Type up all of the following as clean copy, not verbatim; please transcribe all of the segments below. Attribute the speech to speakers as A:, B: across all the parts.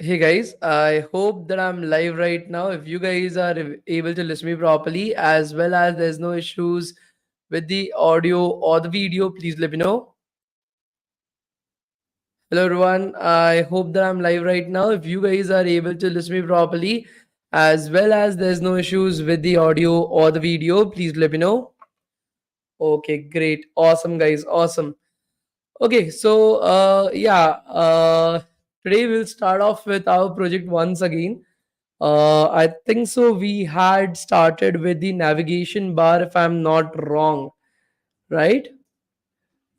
A: Hey guys, I hope that I'm live right now. If you guys are able to listen me properly, as well as there's no issues with the audio or the video, please let me know. Hello everyone, I hope that I'm live right now. If you guys are able to listen me properly, as well as there's no issues with the audio or the video, please let me know. Okay, great, awesome guys, awesome. Okay, so today we'll start off with our project once again. I think so. We had started with the navigation bar, if I'm not wrong, right?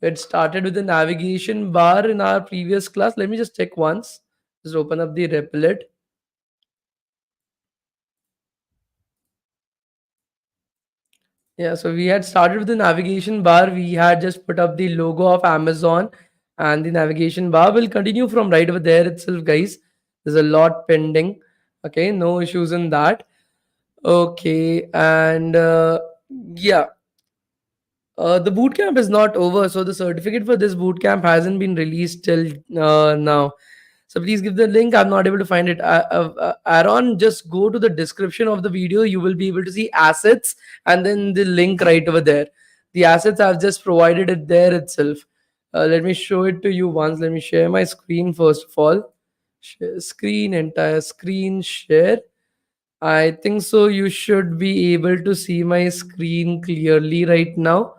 A: It started with the navigation bar in our previous class. Let me just check once. Just open up the Replit. Yeah, so we had started with the navigation bar. We had just put up the logo of Amazon and the navigation bar. Will continue from right over there itself, guys. There's a lot pending. Okay, no issues in that. Okay, and yeah, the boot camp is not over, so the certificate for this boot camp hasn't been released till now. So please give the link. I'm not able to find it. Aaron, just go to the description of the video. You will be able to see assets and then the link right over there. The assets I've just provided it there itself. Let me show it to you once. Let me share my screen first of all. Share screen, entire screen, share. I think so. You should be able to see my screen clearly right now.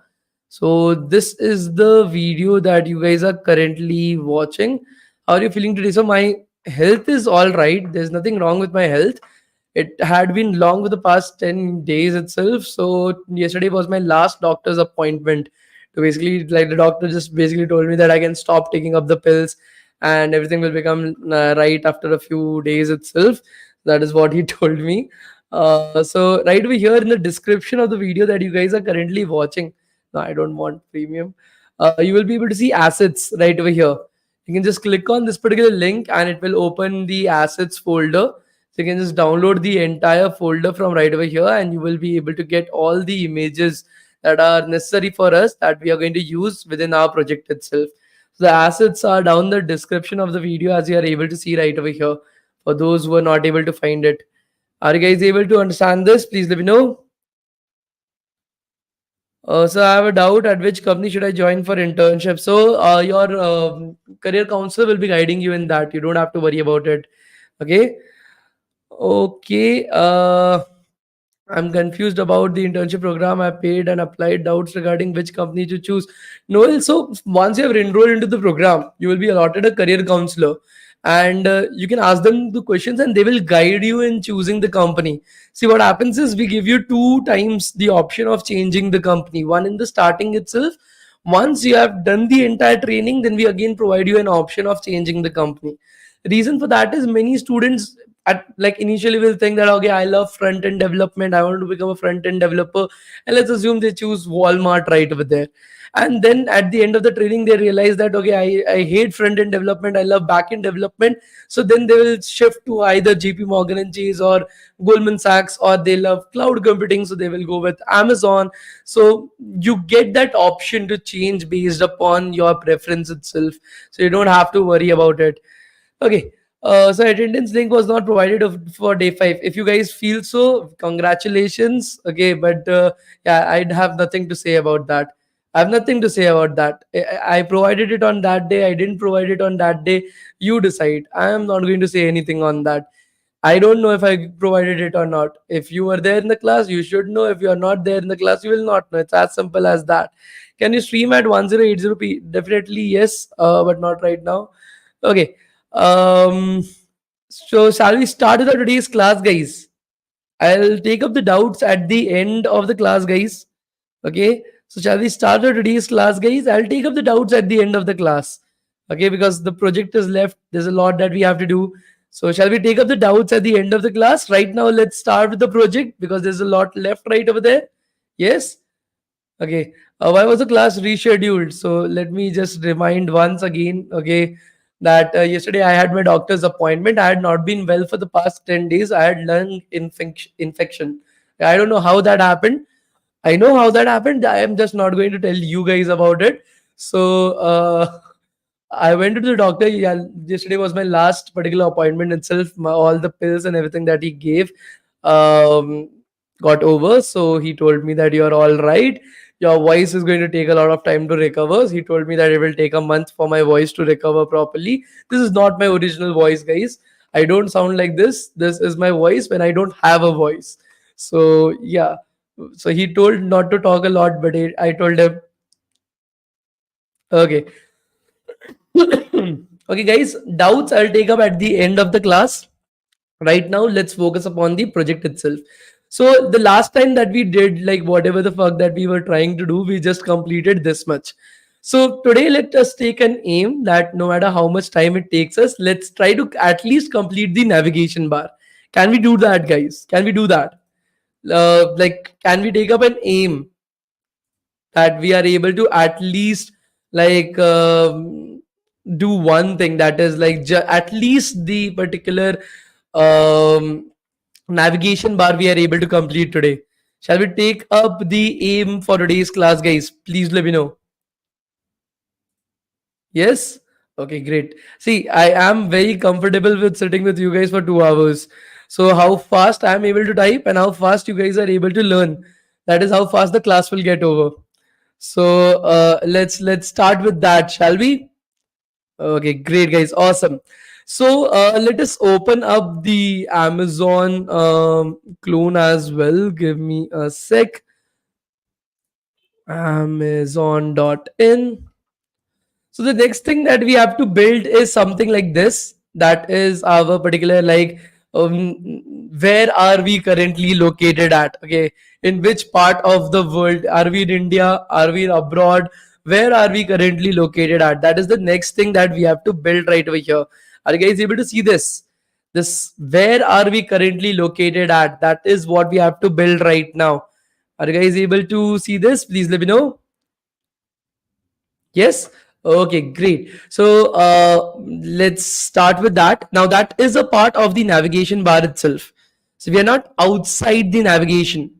A: So this is the video that you guys are currently watching. How are you feeling today? So my health is all right. There's nothing wrong with my health. It had been long for the past 10 days itself. So yesterday was my last doctor's appointment. So basically, like the doctor just basically told me that I can stop taking up the pills and everything will become right after a few days itself. That is what he told me. So right over here in the description of the video that you guys are currently watching, no, I don't want premium. You will be able to see assets right over here. You can just click on this particular link and it will open the assets folder. So you can just download the entire folder from right over here and you will be able to get all the images that are necessary for us that we are going to use within our project itself. So the assets are down the description of the video as you are able to see right over here for those who are not able to find it. Are you guys able to understand this? Please let me know. So I have a doubt at which company should I join for internship. So your career counselor will be guiding you in that. You don't have to worry about it. Okay. Okay. I'm confused about the internship program. I paid and applied doubts regarding which company to choose. Noel, so once you have enrolled into the program, you will be allotted a career counselor and you can ask them the questions and they will guide you in choosing the company. See, what happens is we give you two times the option of changing the company. One in the starting itself. Once you have done the entire training, then we again provide you an option of changing the company. Reason for that is many students at like initially will think that okay, I love front end development, I want to become a front end developer, and let's assume they choose Walmart right over there, and then at the end of the training they realize that okay, I hate front end development, I love back end development. So then they will shift to either JP Morgan and Chase or Goldman Sachs, or they love cloud computing, so they will go with Amazon. So you get that option to change based upon your preference itself, so you don't have to worry about it. Okay. So attendance link was not provided for day 5. If you guys feel so, congratulations. Okay, but yeah, I'd have nothing to say about that. I have nothing to say about that. I provided it on that day. I didn't provide it on that day. You decide. I am not going to say anything on that. I don't know if I provided it or not. If you were there in the class, you should know. If you are not there in the class, you will not know. It's as simple as that. Can you stream at 1080p? Definitely yes, but not right now. Okay. Um, so shall we start with our today's class, guys? I'll take up the doubts at the end of the class, guys. Okay. So shall we start our today's class, guys? I'll take up the doubts at the end of the class. Okay, because the project is left. There's a lot that we have to do. So shall we take up the doubts at the end of the class? Right now, let's start with the project because there's a lot left right over there. Yes. Okay. Why was the class rescheduled? So let me just remind once again. Okay, that yesterday I had my doctor's appointment. I had not been well for the past 10 days. I had lung infection. I don't know how that happened. I know how that happened. I am just not going to tell you guys about it. So I went to the doctor. Yeah, yesterday was my last particular appointment itself. All the pills and everything that he gave um, got over. So he told me that you're all right. Your voice is going to take a lot of time to recover. He told me that it will take a month for my voice to recover properly. This is not my original voice, guys. I don't sound like this. This is my voice when I don't have a voice. So yeah. So he told not to talk a lot, but I told him, okay. Okay, guys, doubts I'll take up at the end of the class. Right now, let's focus upon the project itself. So, the last time that we did, like whatever the fuck that we were trying to do, we just completed this much. So, today, let us take an aim that no matter how much time it takes us, let's try to at least complete the navigation bar. Can we do that, guys? Can we do that? Can we take up an aim that we are able to at least like do one thing, that is like at least the particular um, navigation bar we are able to complete today. Shall we take up the aim for today's class, guys? Please let me know. Yes. Okay, great. See, I am very comfortable with sitting with you guys for 2 hours. So how fast I am able to type and how fast you guys are able to learn, that is how fast the class will get over. So let's start with that, shall we? Okay, great, guys, awesome. So let us open up the Amazon clone as well. Give me a sec. Amazon.in. So the next thing that we have to build is something like this. That is our particular like where are we currently located at? Okay, in which part of the world are we in India? Are we abroad? Where are we currently located at? That is the next thing that we have to build right over here. Are you guys able to see this? This where are we currently located at? That is what we have to build right now. Are you guys able to see this? Please let me know. Yes. Okay, great. So let's start with that. Now that is a part of the navigation bar itself. So we are not outside the navigation.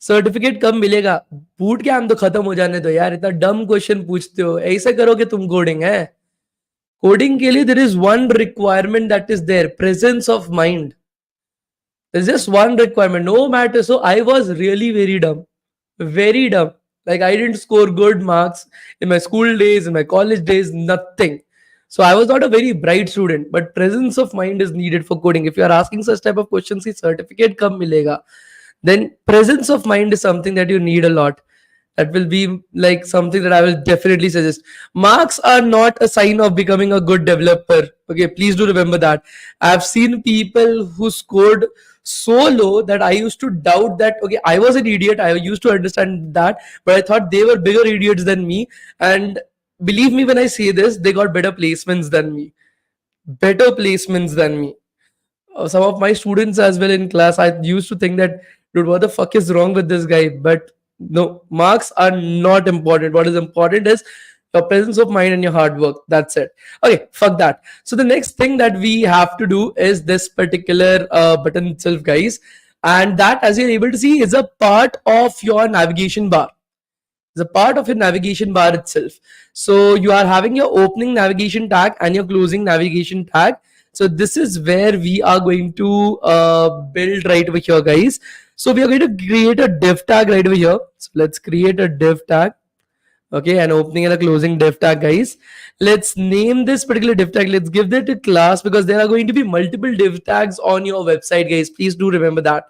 A: Certificate कब मिलेगा? Boot camp तो खत्म हो जाने दो यार, इतना डम क्वेश्चन पूछते हो, ऐसे करोगे तुम कोडिंग है? कोडिंग के लिए there is one requirement that is there, presence of mind. There's just one requirement, no matter. So I was really very dumb, very dumb. Like I didn't score good marks in my school days, in my college days, nothing. So I was not a very bright student, but presence of mind is needed for coding. If you are asking such type of questions, ki certificate kab milega, then presence of mind is something that you need a lot. That will be like something that I will definitely suggest. Marks are not a sign of becoming a good developer. Okay, please do remember that. I've seen people who scored so low that I used to doubt that, okay, I was an idiot. I used to understand that, but I thought they were bigger idiots than me. And believe me when I say this, they got better placements than me. Better placements than me. Some of my students as well in class, I used to think that, dude, what the fuck is wrong with this guy? But no, marks are not important. What is important is your presence of mind and your hard work. That's it. Okay, fuck that. So the next thing that we have to do is this particular button itself, guys. And that, as you're able to see, is a part of your navigation bar. It's a part of your navigation bar itself. So you are having your opening navigation tag and your closing navigation tag. So this is where we are going to build right over here, guys. So we are going to create a div tag right over here. So let's create a div tag. Okay, and opening and a closing div tag, guys. Let's name this particular div tag. Let's give that a class because there are going to be multiple div tags on your website, guys. Please do remember that.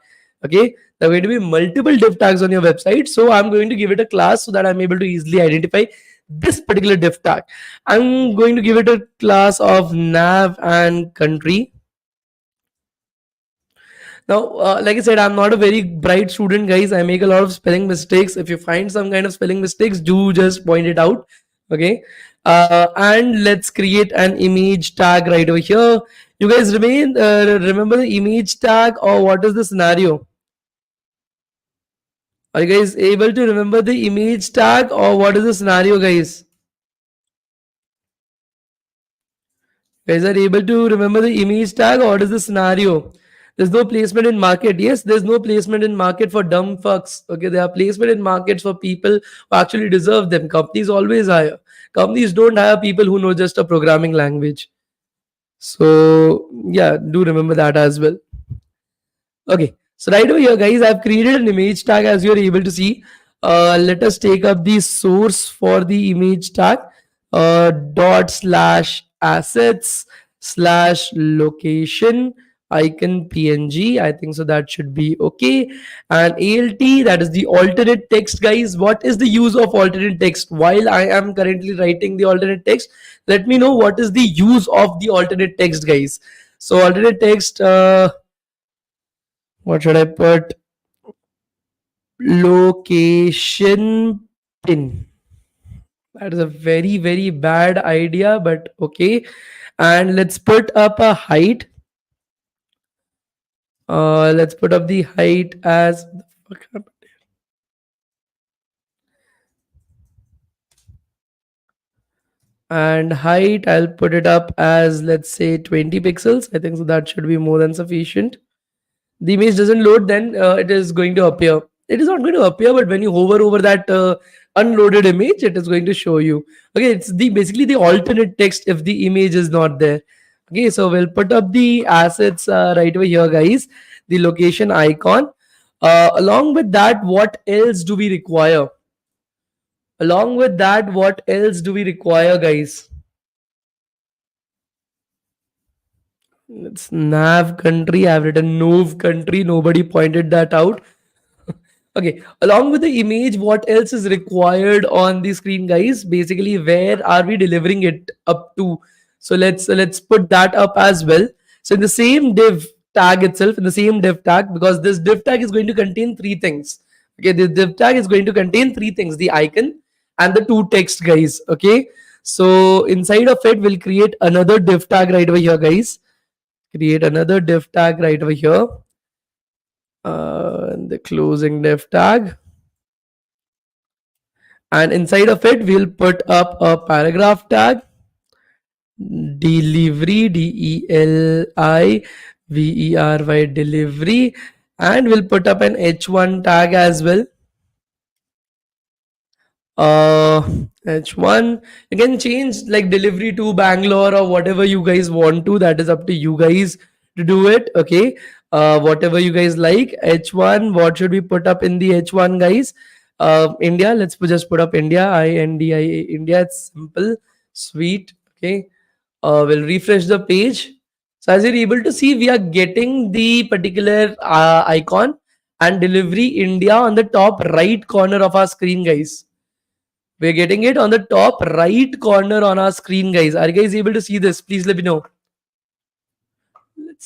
A: Okay, there are going to be multiple div tags on your website. So I'm going to give it a class so that I'm able to easily identify this particular div tag. I'm going to give it a class of nav and country. Now, like I said, I'm not a very bright student, guys. I make a lot of spelling mistakes. If you find some kind of spelling mistakes, do just point it out. Okay. And let's create an image tag right over here. You guys remember the image tag, or what is the scenario? Are you guys able to remember the image tag, or what is the scenario, guys? Guys are able to remember the image tag, or what is the scenario? There's no placement in market. Yes, there's no placement in market for dumb fucks. Okay, there are placement in markets for people who actually deserve them. Companies always hire. Companies don't hire people who know just a programming language. So yeah, do remember that as well. Okay, so right over here, guys, I've created an image tag as you're able to see. Let us take up the source for the image tag. Dot slash assets slash location icon png. I think so that should be okay. And alt, that is the alternate text, guys. What is the use of alternate text? While I am currently writing the alternate text, let me know what is the use of the alternate text, guys. So alternate text, what should I put? Location pin. That is a very, very bad idea, but okay. And let's put up a height. Let's put up the height as and height. I'll put it up as, let's say, 20 pixels. I think so that should be more than sufficient. The image doesn't load, then it is going to appear. It is not going to appear, but when you hover over that unloaded image, it is going to show you. Okay, it's the basically the alternate text if the image is not there. Okay, so we'll put up the assets right over here, guys. The location icon. Along with that, what else do we require? Along with that, what else do we require, guys? It's nav country. I've written nov country. Nobody pointed that out. Okay, along with the image, what else is required on the screen, guys? Basically, where are we delivering it up to? So let's put that up as well. So in the same div tag itself, in the same div tag, because this div tag is going to contain three things. Okay, the div tag is going to contain three things: the icon and the two text, guys. Okay, so inside of it, we'll create another div tag right over here, guys. Create another div tag right over here. The closing div tag, and inside of it we'll put up a paragraph tag, delivery, delivery, delivery, and we'll put up an h1 tag as well. H1, you can change like delivery to Bangalore or whatever you guys want to. That is up to you guys to do it. Okay, whatever you guys like. H1, what should we put up in the H1, guys? India, let's just put up India. INDIA, India. It's simple, sweet. Okay, we'll refresh the page. So as you're able to see, we are getting the particular icon and delivery India on the top right corner of our screen, guys. We're getting it on the top right corner on our screen, guys. Are you guys able to see this? Please let me know.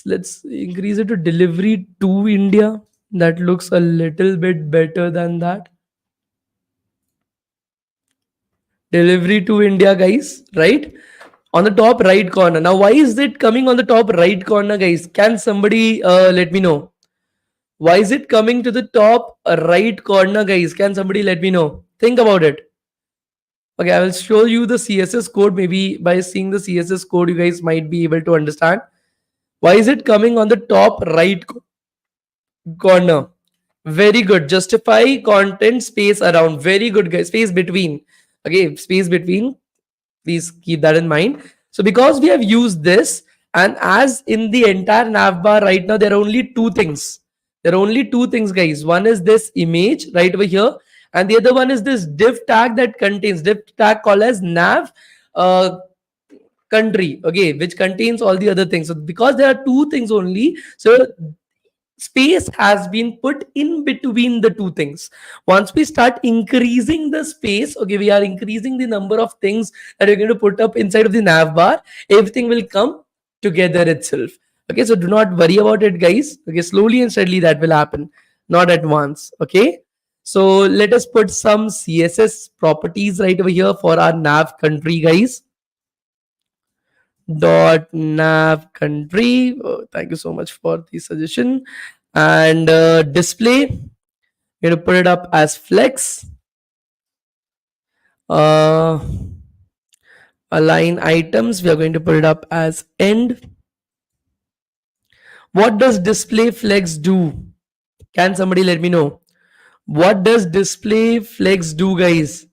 A: Let's increase it to delivery to India. That looks a little bit better than that. Delivery to India, guys, right? On the top right corner. Now, why is it coming on the top right corner, guys? Can somebody let me know? Why is it coming to the top right corner, guys? Can somebody let me know? Think about it. Okay, I will show you the CSS code. Maybe by seeing the CSS code, you guys might be able to understand. Why is it coming on the top right corner? Very good. Justify content space around. Very good, guys. Space between. Okay, space between. Please keep that in mind. So because we have used this, and as in the entire navbar right now, there are only two things. There are only two things, guys. One is this image right over here, and the other one is this div tag that contains div tag called as nav country. Okay, which contains all the other things. So because there are two things only, so space has been put in between the two things. Once we start increasing the space, okay, we are increasing the number of things that you're going to put up inside of the nav bar, everything will come together itself. Okay, so do not worry about it, guys. Okay, slowly and steadily that will happen, not at once. Okay, so let us put some CSS properties right over here for our nav country, guys. Dot nav country. Oh, thank you so much for the suggestion. And display, you're going to put it up as flex. Align items, we are going to put it up as end. What does display flex do? Can somebody let me know? What does display flex do, guys?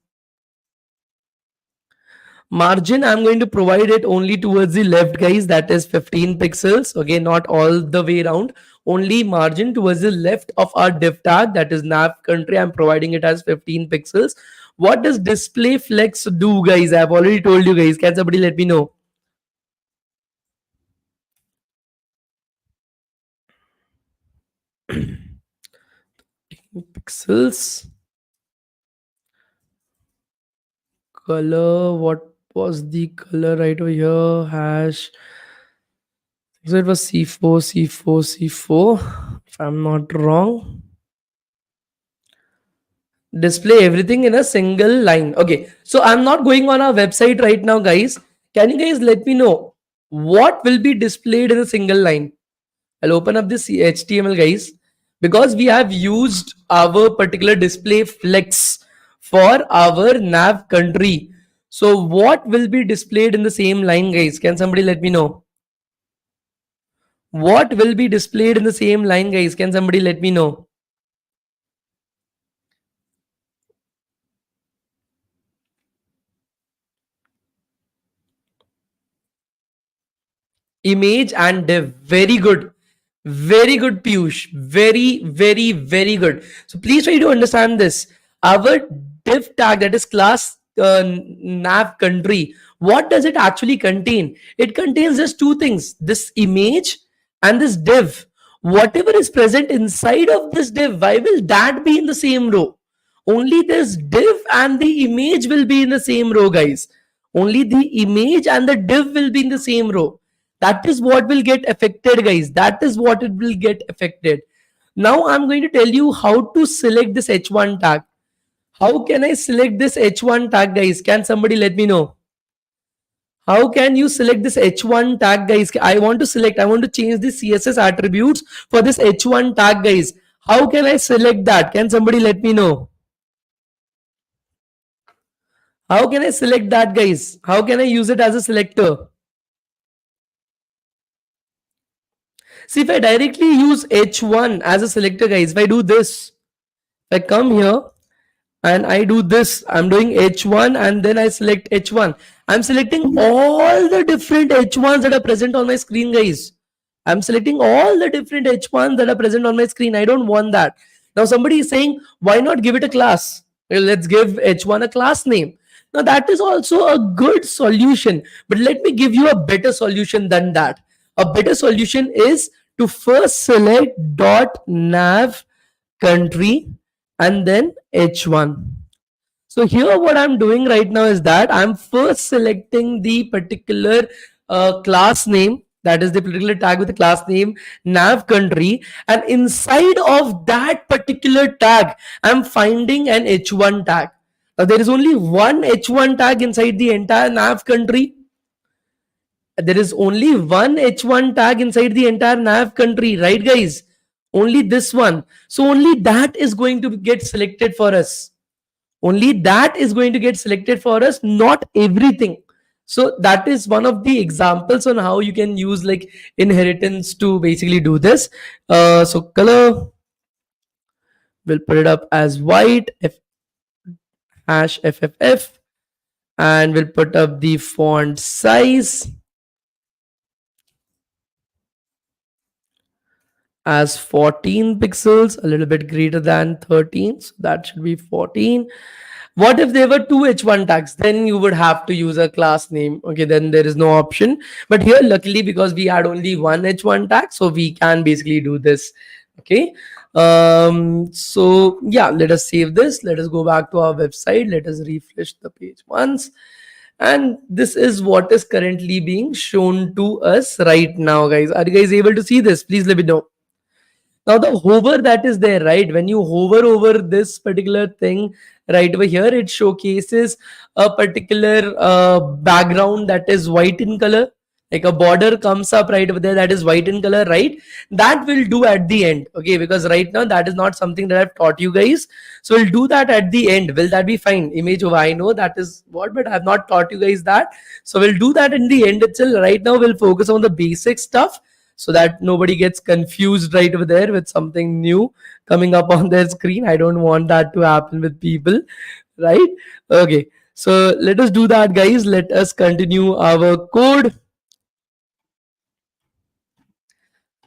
A: Margin, I'm going to provide it only towards the left, guys. That is 15 pixels. Okay, not all the way around. Only margin towards the left of our div tag, that is nav country. I'm providing it as 15 pixels. What does display flex do, guys? I've already told you, guys. Can somebody let me know? Pixels. Color. What was the color right over here? Hash. So it was C4, C4, C4. If I'm not wrong. Display everything in a single line. Okay, so I'm not going on our website right now, guys. Can you guys let me know what will be displayed in a single line? I'll open up this HTML, guys, because we have used our particular display flex for our nav country. So what will be displayed in the same line, guys? Can somebody let me know? What will be displayed in the same line, guys? Can somebody let me know? Image and div. Very good. Very good, Piyush. Very, very, very good. So please try to understand this. Our div tag, that is class nav country, what does it actually contain? It contains just two things: this image and this div. Whatever is present inside of this div, why will that be in the same row? Only this div and the image will be in the same row, guys. Only the image and the div will be in the same row. That is what will get affected, guys. That is what it will get affected. Now I'm going to tell you how to select this h1 tag. How can I select this h1 tag, guys? Can somebody let me know? How can you select this h1 tag, guys? I want to select, I want to change the CSS attributes for this h1 tag, guys. How can I select that? Can somebody let me know? How can I select that, guys? How can I use it as a selector? See, if I directly use h1 as a selector, guys, if I do this, if I come here and I do this, I'm doing h1 and then I select h1. I'm selecting all the different h1s that are present on my screen, guys. I'm selecting all the different h1s that are present on my screen. I don't want that. Now somebody is saying, why not give it a class? Well, let's give h1 a class name. Now that is also a good solution, but let me give you a better solution than that. A better solution is to first select .nav country and then h1. So here what I'm doing right now is that I'm first selecting the particular class name, that is the particular tag with the class name nav country, and inside of that particular tag I'm finding an h1 tag. Now there is only one h1 tag inside the entire nav country. There is only one h1 tag inside the entire nav country, right, guys? Only this one. So only that is going to get selected for us. Only that is going to get selected for us, not everything. So that is one of the examples on how you can use like inheritance to basically do this. So color, we'll put it up as white, hash FFF, and we'll put up the font size as 14 pixels, a little bit greater than 13. So that should be 14. What if there were two h1 tags? Then you would have to use a class name. Okay, then there is no option. But here, luckily, because we had only one h1 tag, so we can basically do this. Okay. So yeah, let us save this. Let us go back to our website. Let us refresh the page once. And this is what is currently being shown to us right now, guys. Are you guys able to see this? Please let me know. Now the hover that is there, right? When you hover over this particular thing right over here, it showcases a particular background that is white in color. Like a border comes up right over there that is white in color, right? That will do at the end, okay? Because right now that is not something that I've taught you guys. So we'll do that at the end. Will that be fine? Image over, I know that is what, but I've not taught you guys that. So we'll do that in the end itself. Right now we'll focus on the basic stuff, so that nobody gets confused right over there with something new coming up on their screen. I don't want that to happen with people, right? Okay. So let us do that, guys. Let us continue our code.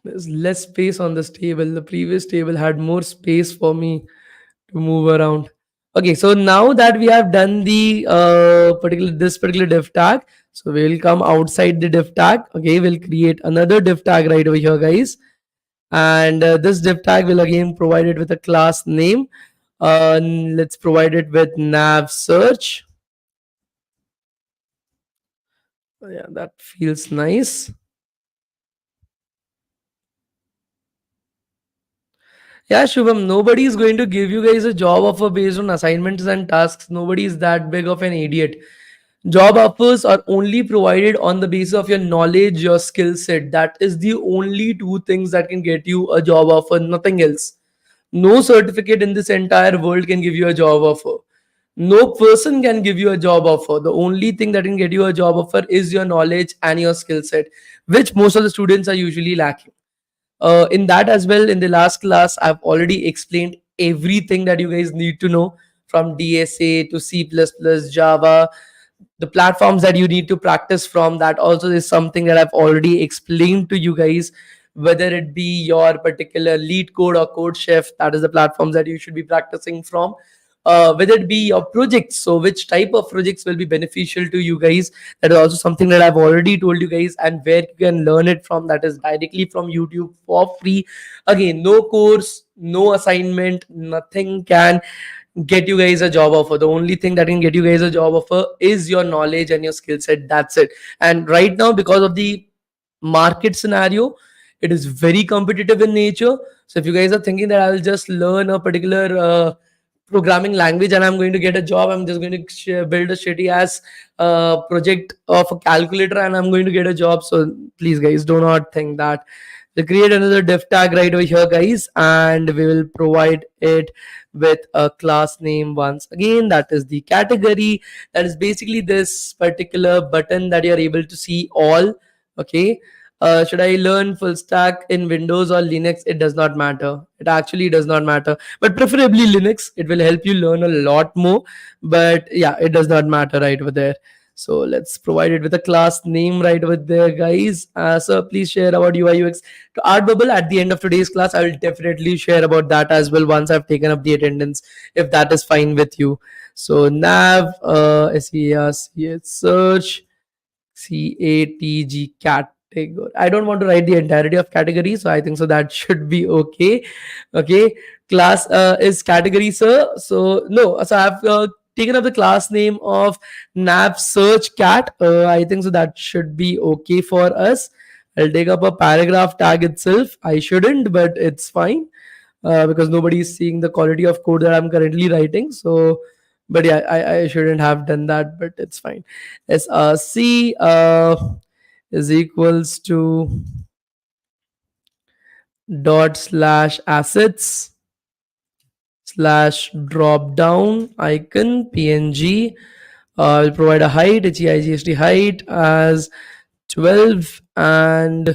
A: There's less space on this table. The previous table had more space for me to move around. Okay, so now that we have done the particular div tag, so we'll come outside the div tag. Okay, we'll create another div tag right over here, guys. And this div tag will again provide it with a class name. Let's provide it with nav search. Yeah, that feels nice. Yeah, Shubham, nobody is going to give you guys a job offer based on assignments and tasks. Nobody is that big of an idiot. Job offers are only provided on the basis of your knowledge, your skill set. That is the only two things that can get you a job offer, nothing else. No certificate in this entire world can give you a job offer. No person can give you a job offer. The only thing that can get you a job offer is your knowledge and your skill set, which most of the students are usually lacking. In that as well, in the last class, I've already explained everything that you guys need to know, from DSA to C++, Java, the platforms that you need to practice from. That also is something that I've already explained to you guys, whether it be your particular lead code or code chef, that is the platforms that you should be practicing from. Whether it be your projects, so which type of projects will be beneficial to you guys, that is also something that I've already told you guys, and where you can learn it from, that is directly from YouTube for free. Again, no course, no assignment, nothing can get you guys a job offer. The only thing that can get you guys a job offer is your knowledge and your skill set. That's it. And right now, because of the market scenario, it is very competitive in nature. So if you guys are thinking that I'll just learn a particular programming language and I'm going to get a job, I'm just going to build a shitty ass project of a calculator and I'm going to get a job. So please, guys, do not think that. So create another div tag right over here, guys, and we will provide it with a class name once again. That is the category. That is basically this particular button that you're able to see all. Okay. Should I learn full stack in Windows or Linux? It does not matter. It actually does not matter, but preferably Linux. It will help you learn a lot more. But yeah, it does not matter right over there. So let's provide it with a class name right over there, guys. So please share about UI UX to Art Bubble at the end of today's class. I will definitely share about that as well once I've taken up the attendance, if that is fine with you. So nav search CATG category. I don't want to write the entirety of category, so I think so that should be okay. Okay, class is category, sir. So no, so I've taken up the class name of nav search cat. I think so that should be okay for us. I'll take up a paragraph tag itself. I shouldn't, but it's fine because nobody is seeing the quality of code that I'm currently writing. So, but yeah, I shouldn't have done that, but it's fine. It's C is equals to dot slash assets slash drop down icon png. I'll provide a height, HEIGST height as 12. And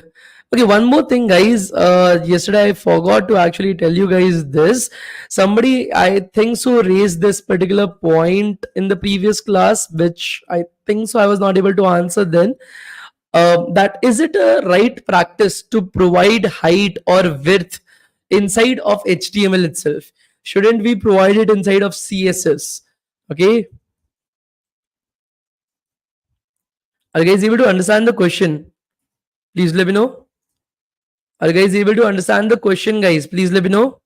A: okay, one more thing, guys. Yesterday I forgot to actually tell you guys this. Somebody, I think so, raised this particular point in the previous class, which I think so I was not able to answer then. That is it a right practice to provide height or width inside of HTML itself? Shouldn't we provide it inside of CSS? Okay. Are you guys able to understand the question? Please let me know. Are you guys able to understand the question, guys? Please let me know.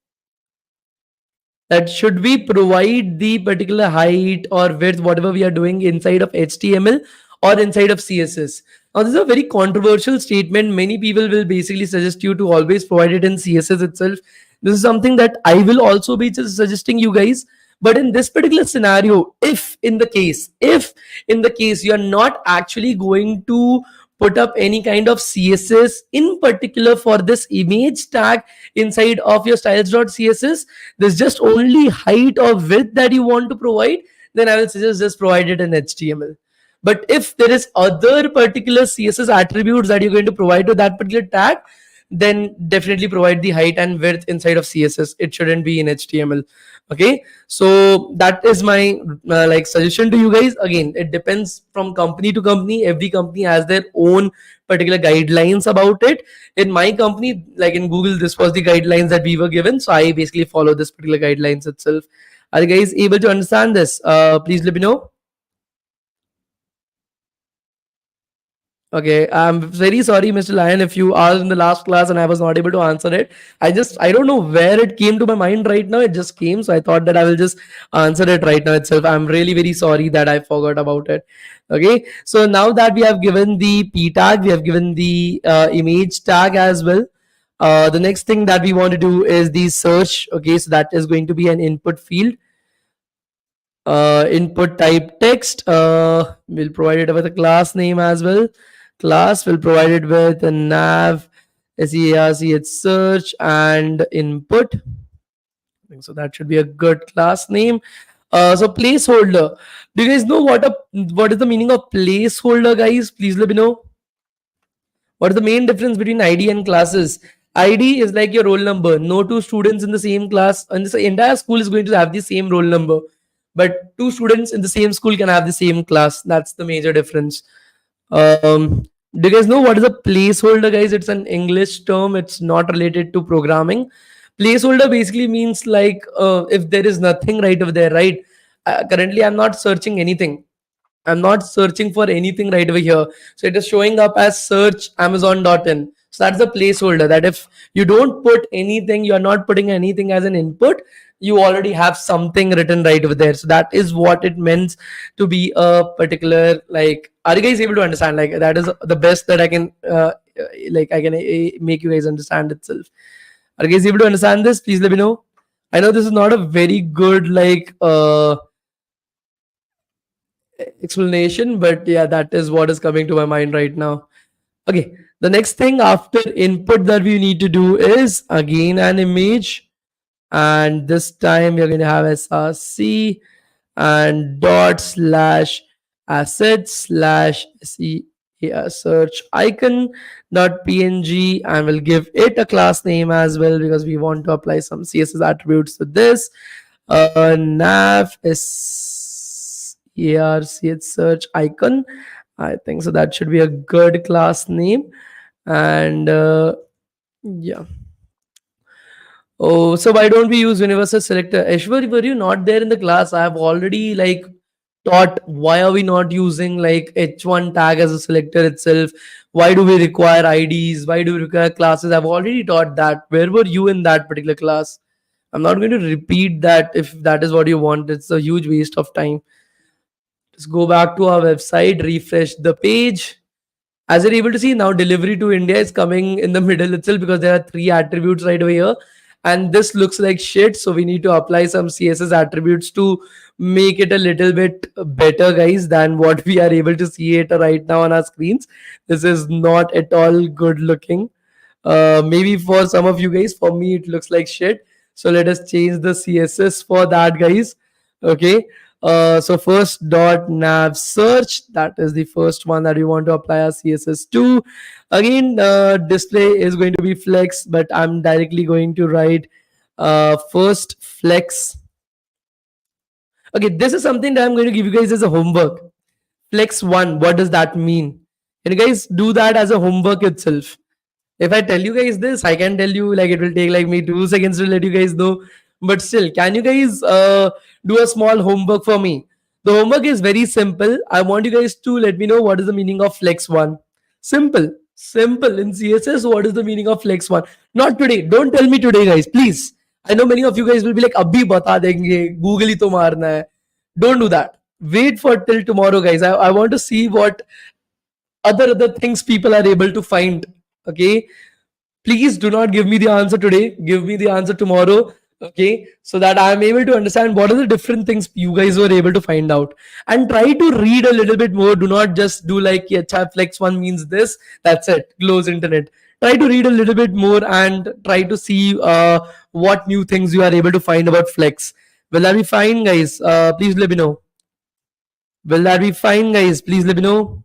A: That should we provide the particular height or width, whatever we are doing, inside of HTML or inside of CSS? Now, this is a very controversial statement. Many people will basically suggest you to always provide it in CSS itself. This is something that I will also be just suggesting you guys. But in this particular scenario, if in the case you are not actually going to put up any kind of CSS in particular for this image tag inside of your styles.css, there's just only height or width that you want to provide, then I will suggest just provide it in HTML. But if there is other particular CSS attributes that you're going to provide to that particular tag, then definitely provide the height and width inside of CSS. It shouldn't be in HTML. Okay, so that is my like suggestion to you guys. Again, it depends from company to company. Every company has their own particular guidelines about it. In my company, like in Google, this was the guidelines that we were given, so I basically follow this particular guidelines itself. Are you guys able to understand this? Please let me know. Okay, I'm very sorry, Mr. Lion, if you are in the last class and I was not able to answer it. I don't know where it came to my mind right now. It just came, so I thought that I will just answer it right now itself. I'm really very sorry that I forgot about it. Okay, so now that we have given the p tag, we have given the image tag as well. The next thing that we want to do is the search. Okay, so that is going to be an input field. Input type text. We'll provide it with a class name as well. Class will provide it with a nav, SEARC, search, and input. So that should be a good class name. So placeholder. Do you guys know what is the meaning of placeholder, guys? Please let me know. What is the main difference between ID and classes? ID is like your roll number. No two students in the same class, and this entire school is going to have the same roll number. But two students in the same school can have the same class. That's the major difference. Do you guys know what is a placeholder, guys? It's an English term. It's not related to programming. Placeholder basically means like if there is nothing right over there, right? Currently, I'm not searching anything. I'm not searching for anything right over here. So it is showing up as search amazon.in. So that's the placeholder that if you don't put anything, you're not putting anything as an input, you already have something written right over there. So that is what it means to be a particular, like, are you guys able to understand? Like that is the best that I can, I can make you guys understand itself. Are you guys able to understand this? Please let me know. I know this is not a very good, explanation, but yeah, that is what is coming to my mind right now. Okay, the next thing after input that we need to do is again an image, and this time we're going to have src and dot slash asset slash search icon dot png, and we'll give it a class name as well because we want to apply some CSS attributes to this. Nav is ARC search icon. I think so. That should be a good class name. And yeah. Oh, so why don't we use universal selector? Ashwar, were you not there in the class? I have already like taught why are we not using like h1 tag as a selector itself? Why do we require IDs? Why do we require classes? I've already taught that. Where were you in that particular class? I'm not going to repeat that if that is what you want. It's a huge waste of time. Just go back to our website, refresh the page. As you're able to see now, delivery to India is coming in the middle itself because there are three attributes right over here. And this looks like shit. So we need to apply some CSS attributes to make it a little bit better, guys, than what we are able to see it right now on our screens. This is not at all good looking. Maybe for some of you guys, for me, it looks like shit. So let us change the CSS for that, guys. Okay. So first dot nav search, that is the first one that we want to apply our CSS to. Again, display is going to be flex, but I'm directly going to write first flex. Okay, this is something that I'm going to give you guys as a homework. Flex 1, what does that mean? Can you guys do that as a homework itself? If I tell you guys this, I can tell you like it will take like me 2 seconds to let you guys know. But still, can you guys do a small homework for me? The homework is very simple. I want you guys to let me know what is the meaning of flex one. Simple, simple. In CSS, what is the meaning of flex one? Not today. Don't tell me today, guys. Please. I know many of you guys will be like, "Abhi bata denge. Google hi to marna hai." Don't do that. Wait for till tomorrow, guys. I want to see what other things people are able to find. Okay, please do not give me the answer today, give me the answer tomorrow. Okay, so that I am able to understand what are the different things you guys were able to find out, and try to read a little bit more. Do not just do like, yeah, chat flex one means this, that's it, close internet. Try to read a little bit more and try to see what new things you are able to find about flex. Will that be fine, guys? Please let me know. Will that be fine, guys? Please let me know.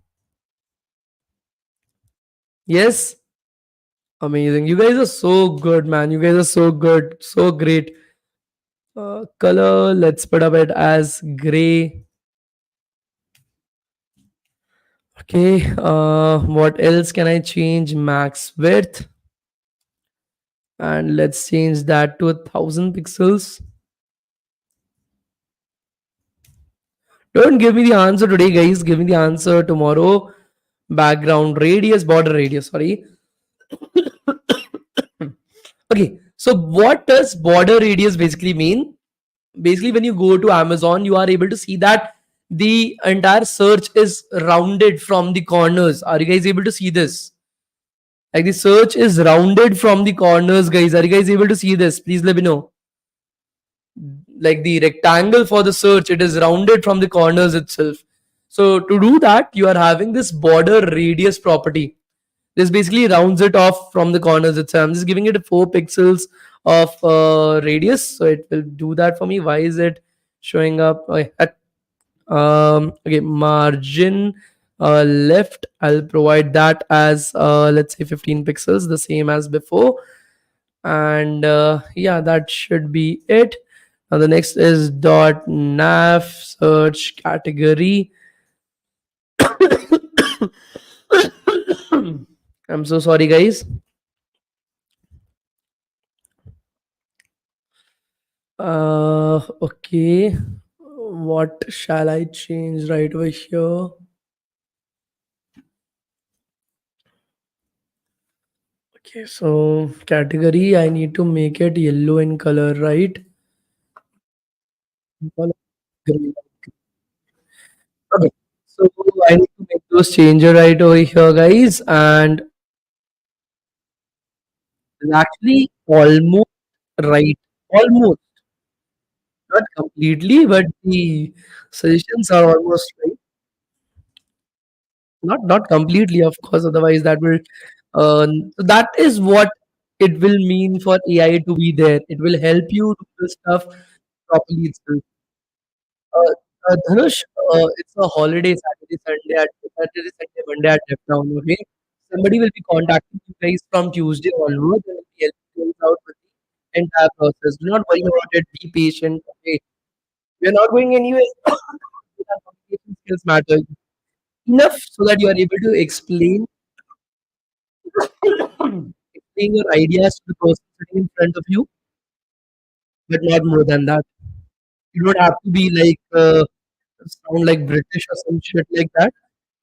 A: Yes. Amazing. You guys are so good, man. You guys are so good. So great. Color, let's put up it as gray. Okay. What else can I change? Max width. And let's change that to 1,000 pixels. Don't give me the answer today, guys. Give me the answer tomorrow. Background radius, border radius. Sorry. Okay. So, what does border radius basically mean? Basically, when you go to Amazon, you are able to see that the entire search is rounded from the corners. Are you guys able to see this? Like the search is rounded from the corners, guys. Are you guys able to see this? Please let me know. Like the rectangle for the search, it is rounded from the corners itself. So to do that, you are having this border radius property. This basically rounds it off from the corners itself. I'm just giving it 4 pixels of radius, so it will do that for me. Why is it showing up? Okay, okay, margin left. I'll provide that as let's say 15 pixels, the same as before. And yeah, that should be it. Now the next is dot nav search category. I'm so sorry, guys. Okay. What shall I change right over here? Okay, so category, I need to make it yellow in color, right? Color green. Okay, so I need to make those changes right over here, guys, and it's actually almost right. Almost, not completely, but the suggestions are almost right. Not completely, of course. Otherwise, that will that is what it will mean for AI to be there. It will help you do the stuff properly itself. Uh, Dhanush, it's a holiday Saturday, Sunday, Monday at DevTown. Okay, somebody will be contacting you guys from Tuesday onwards and will be helping you out with the entire process. Do not worry about it. Be patient. Okay, we are not going anywhere. Our communication skills matter enough so that you are able to explain your ideas to the person sitting in front of you, but not more than that. You don't have to be like sound like British or some shit like that.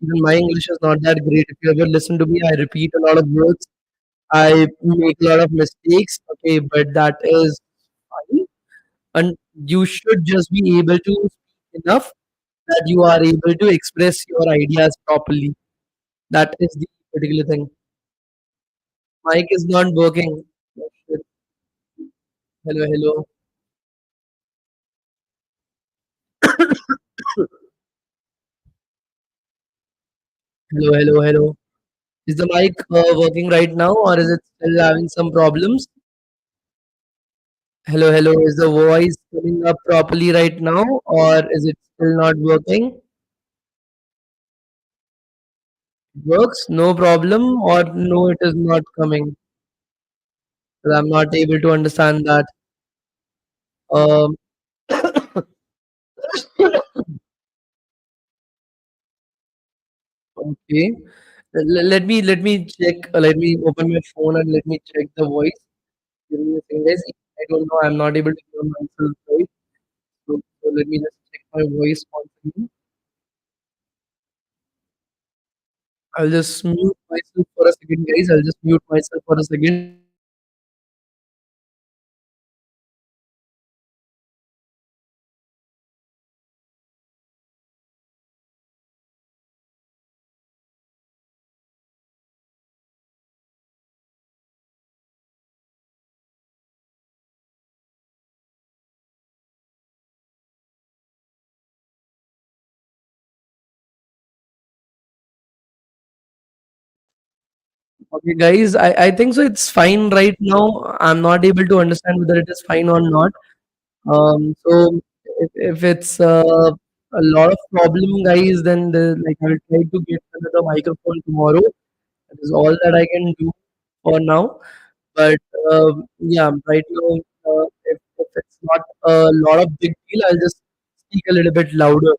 A: Even my English is not that great. If you ever listen to me, I repeat a lot of words. I make a lot of mistakes. Okay, but that is fine. And you should just be able to speak enough that you are able to express your ideas properly. That is the particular thing. Mic is not working. Oh, shit. Hello, hello. Hello, hello, hello. Is the mic working right now or is it still having some problems? Hello, hello. Is the voice coming up properly right now or is it still not working? It works, no problem, or no, it is not coming. Well, I'm not able to understand that. Um, okay. Let me check. Let me open my phone and let me check the voice. Give me a second, guys. I don't know. I'm not able to hear myself right. So let me just check my voice once again. I'll just mute myself for a second, guys. I'll just mute myself for a second. Okay, guys, I think so. It's fine right now. I'm not able to understand whether it is fine or not. So if it's a lot of problem, guys, then like I'll try to get another microphone tomorrow. That is all that I can do for now. But yeah, right now, if it's not a lot of big deal, I'll just speak a little bit louder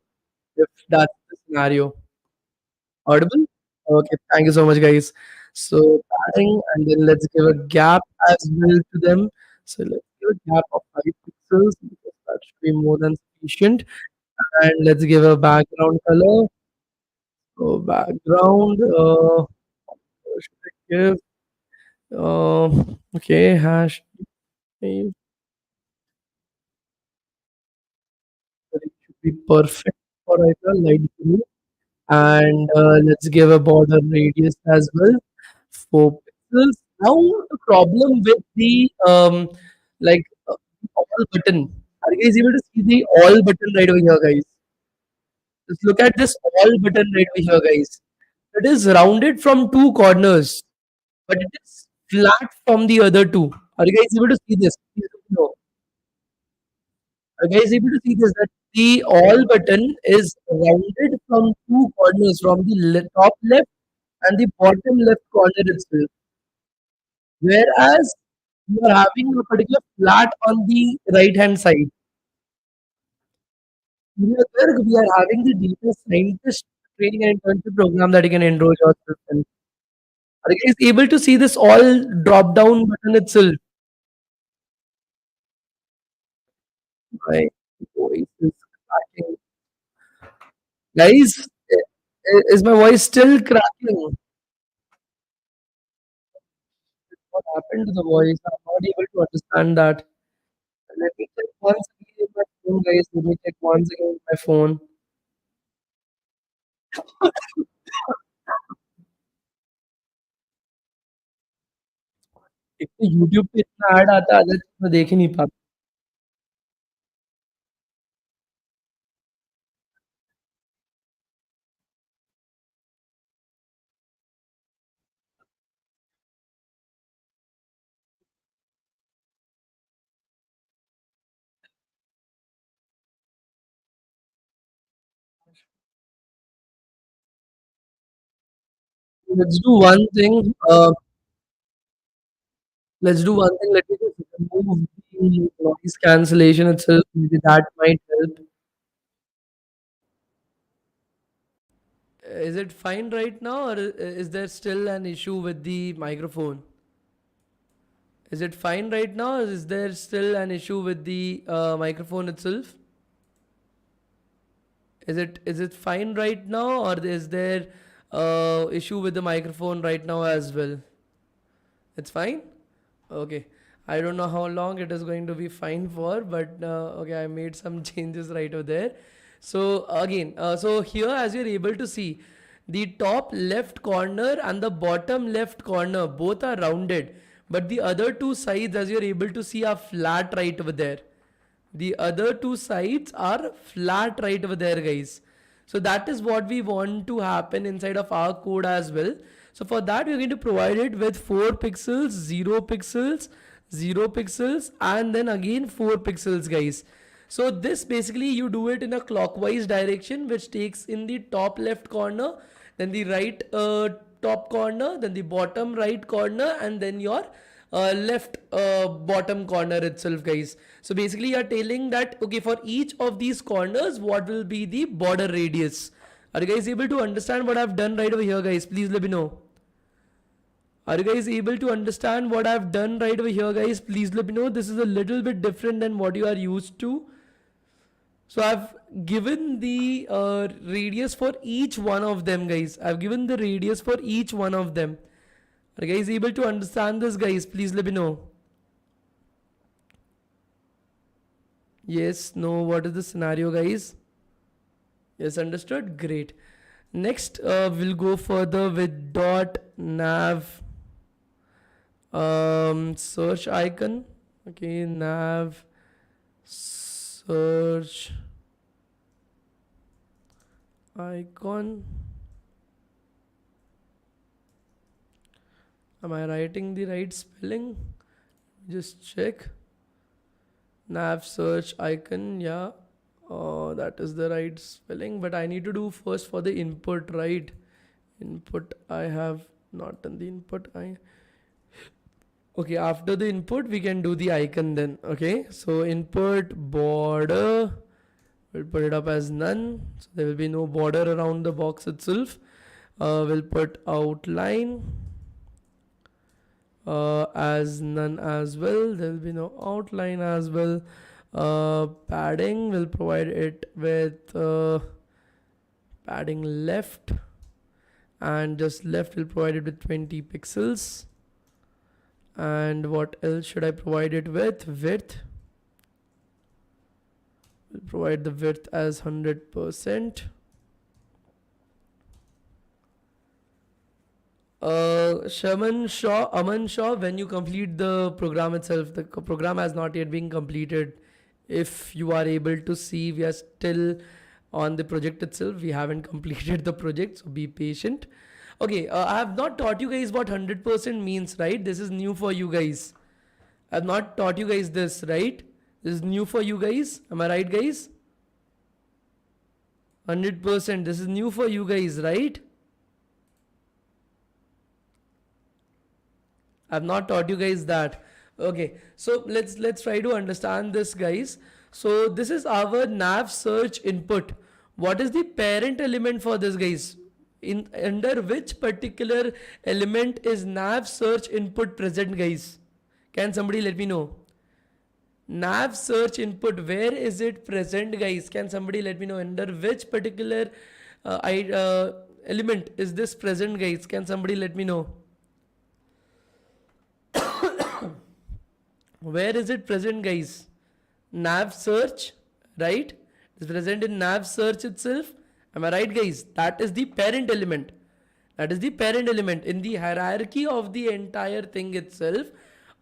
A: if that's the scenario. Audible? Okay, thank you so much, guys. So, padding, and then let's give a gap as well to them. So, let's give a gap of 5 pixels because that should be more than sufficient. And let's give a background color. So, background, what should I give? Okay, hash. It should be perfect for right now, light blue. And let's give a border radius as well, 4 pixels. Now the problem with the like all button. Are you guys able to see the all button right over here, guys? Just look at this all button right over here, guys. It is rounded from two corners, but it is flat from the other two. Are you guys able to see this? Please let me know. Are you guys able to see this? That the all button is rounded from two corners, from the top left and the bottom left corner itself. Whereas you are having a particular flat on the right hand side. Here we are having the data scientist training and internship program that you can enroll yourself in. Are you guys able to see this all drop down button itself? My voice is cracking. Guys, is my voice still cracking? What happened to the voice? I'm not able to understand that. Let me check once again with my phone, guys. Let me check once again with my phone. एक तो YouTube पे इतना add आता है, other चीज़ मैं देख ही नहीं पाता. Let's do one thing. Let's do one thing. Let me just remove the noise cancellation itself. Maybe that might help. Is it fine right now, or is there still an issue with the microphone? Is it fine right now, or is there still an issue with the microphone itself? Is it fine right now, or is there issue with the microphone right now as well? It's fine. Okay. I don't know how long it is going to be fine for, but okay, I made some changes right over there. So again, so here as you're able to see, the top left corner and the bottom left corner both are rounded, but the other two sides as you're able to see are flat right over there. The other two sides are flat right over there, guys. So that is what we want to happen inside of our code as well. So for that, we're going to provide it with 4 pixels, 0 pixels, 0 pixels, and then again 4 pixels, guys. So this basically you do it in a clockwise direction, which takes in the top left corner, then the right top corner, then the bottom right corner, and then your left bottom corner itself, guys. So basically you're telling that okay, for each of these corners what will be the border radius. Are you guys able to understand what I've done right over here, guys? Please let me know. Are you guys able to understand what I've done right over here, guys? Please let me know. This is a little bit different than what you are used to. So I've given the radius for each one of them, guys. I've given the radius for each one of them. Are you guys able to understand this, guys? Please let me know. Yes, no, what is the scenario, guys? Yes, understood. Great. Next, we'll go further with dot nav search icon. Okay, nav search icon. Am I writing the right spelling? Just check. Nav search icon, yeah. Oh, that is the right spelling, but I need to do first for the input, right? Input, I have not done the input. I Okay, after the input, we can do the icon then. Okay, so input border, we'll put it up as none. So there will be no border around the box itself. We'll put outline as none as well. There will be no outline as well. Padding, we'll provide it with padding left, and just left will provide it with 20 pixels. And what else should I provide it with? Width, we'll provide the width as 100%. Aman Shaw, when you complete the program itself, the program has not yet been completed. If you are able to see, we are still on the project itself. We haven't completed the project, so be patient. Okay, I have not taught you guys what 100% means, right? This is new for you guys. I have not taught you guys this, right? This is new for you guys. Am I right, guys? 100%. This is new for you guys, right? I've not taught you guys that. Okay, so let's try to understand this, guys. So this is our nav search input. What is the parent element for this, guys? In under which particular element is nav search input present, guys? Can somebody let me know? Nav search input, where is it present, guys? Can somebody let me know under which particular element is this present, guys? Can somebody let me know? Where is it present, guys? Nav search, right? It's present in nav search itself. Am I right, guys? That is the parent element. That is the parent element in the hierarchy of the entire thing itself.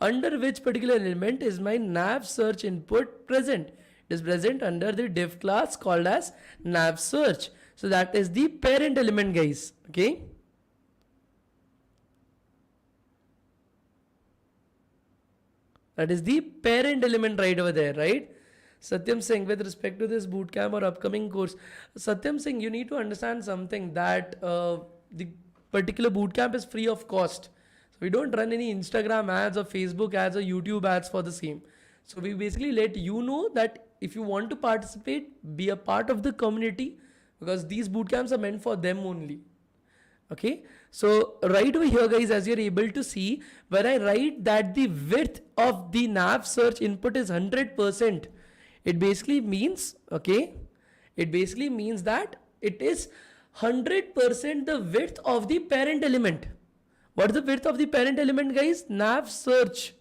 A: Under which particular element is my nav search input present? It is present under the div class called as nav search. So that is the parent element, guys. Okay. That is the parent element right over there, right? Satyam Singh, with respect to this bootcamp or upcoming course, Satyam Singh, you need to understand something that the particular bootcamp is free of cost. So we don't run any Instagram ads or Facebook ads or YouTube ads for the same. So we basically let you know that if you want to participate, be a part of the community, because these bootcamps are meant for them only. Okay, so right over here, guys, as you're able to see, when I write that the width of the nav search input is 100%, it basically means, okay, it basically means that it is 100% the width of the parent element. What is the width of the parent element, guys? Nav search.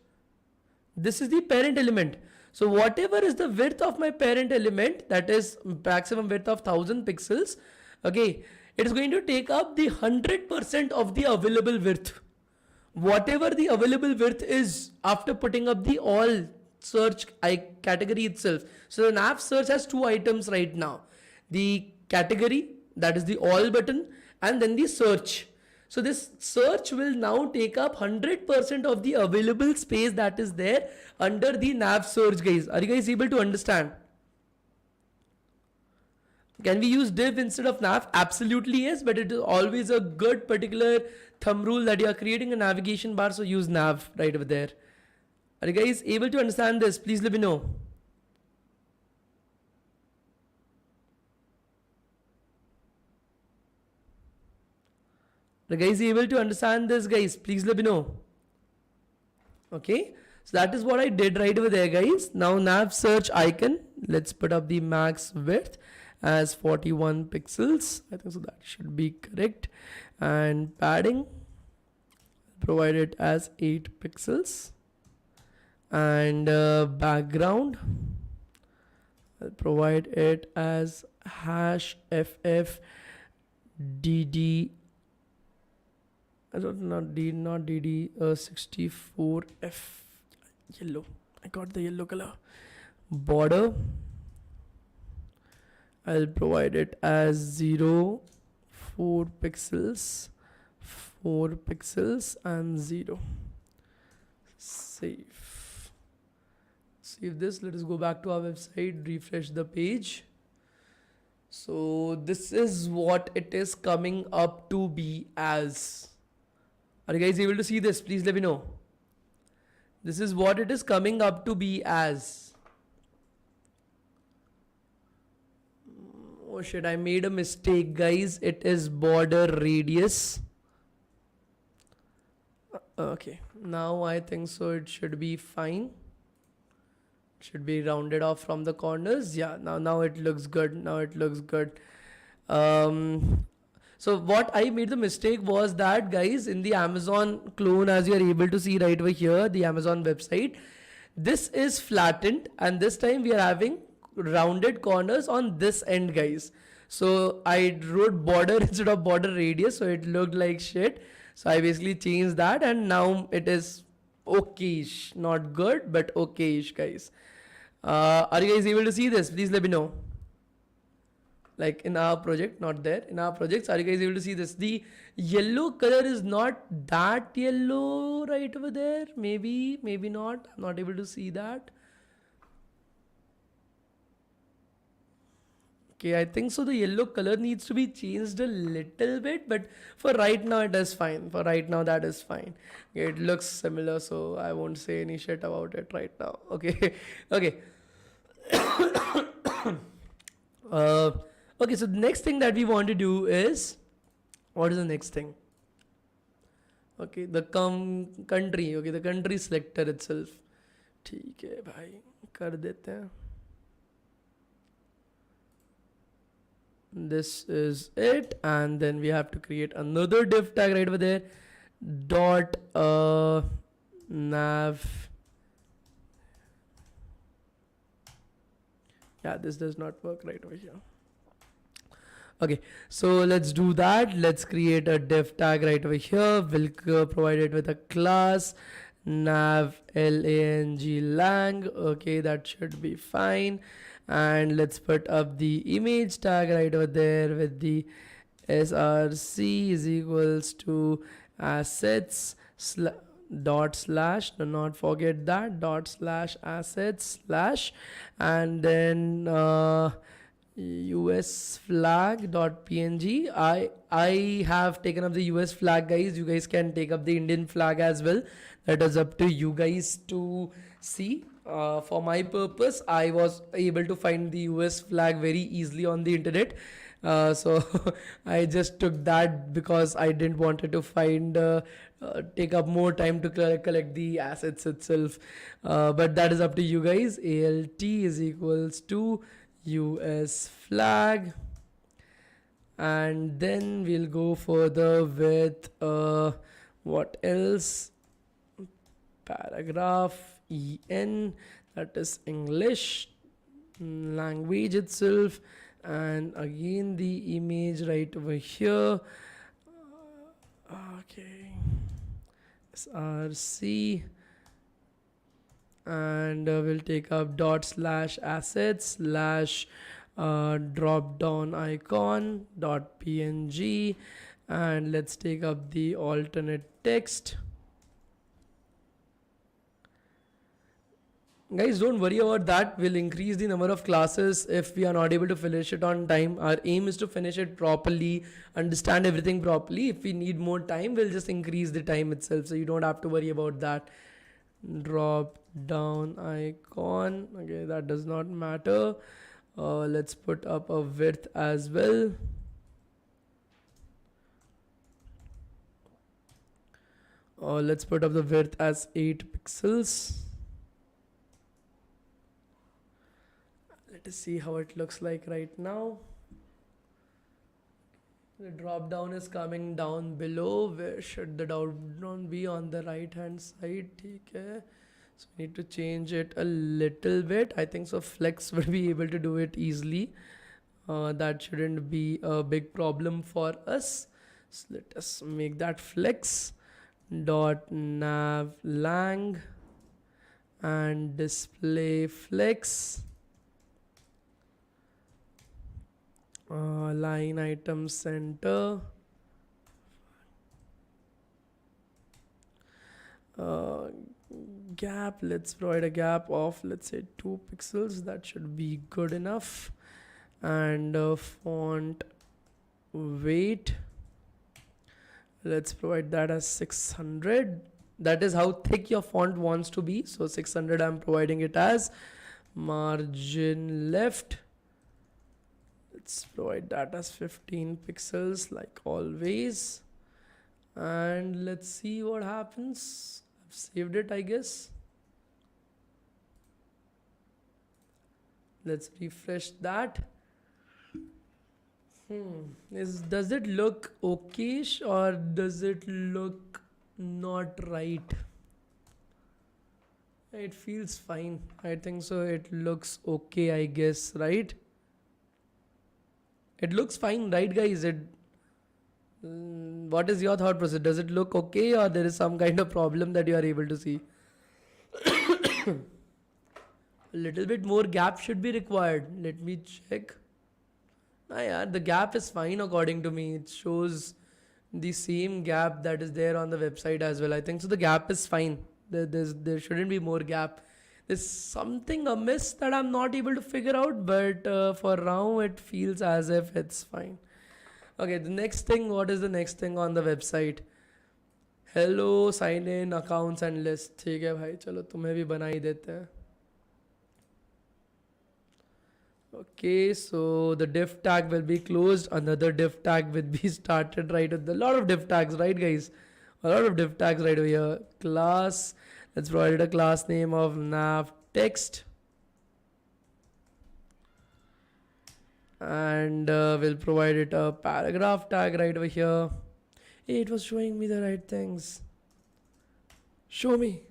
A: This is the parent element. So whatever is the width of my parent element, that is maximum width of 1000 pixels, okay, it is going to take up the 100% of the available width. Whatever the available width is after putting up the all search category itself. So the nav search has two items right now. The category, that is the all button, and then the search. So this search will now take up 100% of the available space that is there under the nav search, guys. Are you guys able to understand? Can we use div instead of nav? Absolutely yes, but it is always a good particular thumb rule that you are creating a navigation bar, so use nav right over there. Are you guys able to understand this? Please let me know. Are you guys able to understand this, guys? Please let me know. Okay, so that is what I did right over there, guys. Now nav search icon, let's put up the max width as 41 pixels. I think so that should be correct. And padding, provide it as 8 pixels. And background, I'll provide it as hash ff dd, not dd 64f yellow. I got the yellow color. Border, I'll provide it as 0, 4 pixels, 4 pixels and 0. Save. Save this. Let us go back to our website, refresh the page. So this is what it is coming up to be as. Are you guys able to see this? Please let me know. This is what it is coming up to be as. Oh shit, I made a mistake, guys. It is border radius. Okay, now I think so it should be fine. It should be rounded off from the corners. Yeah, now it looks good. Now it looks good. So what I made the mistake was that, guys, in the Amazon clone, as you are able to see right over here, the Amazon website, this is flattened, and this time we are having rounded corners on this end, guys. So I wrote border instead of border radius, so it looked like shit. So I basically changed that, and now it is okayish, not good, but okayish, guys. Are you guys able to see this? Please let me know. Like in our project, not there, in our projects, are you guys able to see this? The yellow color is not that yellow right over there. Maybe not. I'm not able to see that. Okay, I think so the yellow color needs to be changed a little bit, but for right now it is fine. For right now that is fine. Okay, it looks similar, so I won't say any shit about it right now. Okay. Okay. Okay, so the next thing that we want to do is, what is the next thing? Okay, the country. Okay, the country selector itself. ठीक है भाई, कर देते हैं. This is it, and then we have to create another div tag right over there. Dot nav. Yeah, this does not work right over here. Okay, so let's do that. Let's create a div tag right over here. We'll provide it with a class nav lang. Okay, that should be fine. And let's put up the image tag right over there with the src is equals to assets dot slash, do not forget that, dot slash assets slash, and then us flag dot png. I have taken up the US flag, guys. You guys can take up the Indian flag as well. That is up to you guys to see. For my purpose, I was able to find the US flag very easily on the internet. So I just took that because I didn't want it to find take up more time to collect the assets itself. But that is up to you guys. ALT is equals to US flag, and then we'll go further with what else? Paragraph en, that is English language itself, and again the image right over here. Okay, src, and we'll take up dot slash assets slash drop down icon dot png, and let's take up the alternate text. Guys, don't worry about that. We'll increase the number of classes if we are not able to finish it on time. Our aim is to finish it properly, understand everything properly. If we need more time, we'll just increase the time itself, so you don't have to worry about that. Drop down icon. Okay, that does not matter. Let's put up a width as well. Let's put up the width as 8 pixels. Let us see how it looks like right now. The drop down is coming down below. Where should the drop down be? On the right hand side. Okay. So we need to change it a little bit. I think so Flex will be able to do it easily. That shouldn't be a big problem for us. So let us make that Flex dot nav lang and display flex. Line item center, gap, let's provide a gap of, let's say, 2 pixels. That should be good enough. And font weight, let's provide that as 600. That is how thick your font wants to be. So 600 I'm providing it as. Margin left, let's provide that as 15 pixels like always, and let's see what happens. I've saved it, I guess. Let's refresh that. Does it look okayish or does it look not right? It feels fine. I think so. It looks okay, I guess, right? It looks fine, right, guys? What is your thought process? Does it look okay or there is some kind of problem that you are able to see? A little bit more gap should be required. Let me check. Yeah, the gap is fine according to me. It shows the same gap that is there on the website as well. I think so. The gap is fine. There shouldn't be more gap. There's something amiss that I'm not able to figure out, but for now it feels as if it's fine. Okay, the next thing. What is the next thing on the website? Hello, sign in, accounts and list. ठीक है भाई, चलो तुम्हें भी बना ही देते हैं. Okay, so the div tag will be closed. Another div tag will be started right with a lot of div tags, right, guys? A lot of div tags right over here. Class. Let's provide a class name of nav text, and we'll provide it a paragraph tag right over here. Hey, it was showing me the right things. Show me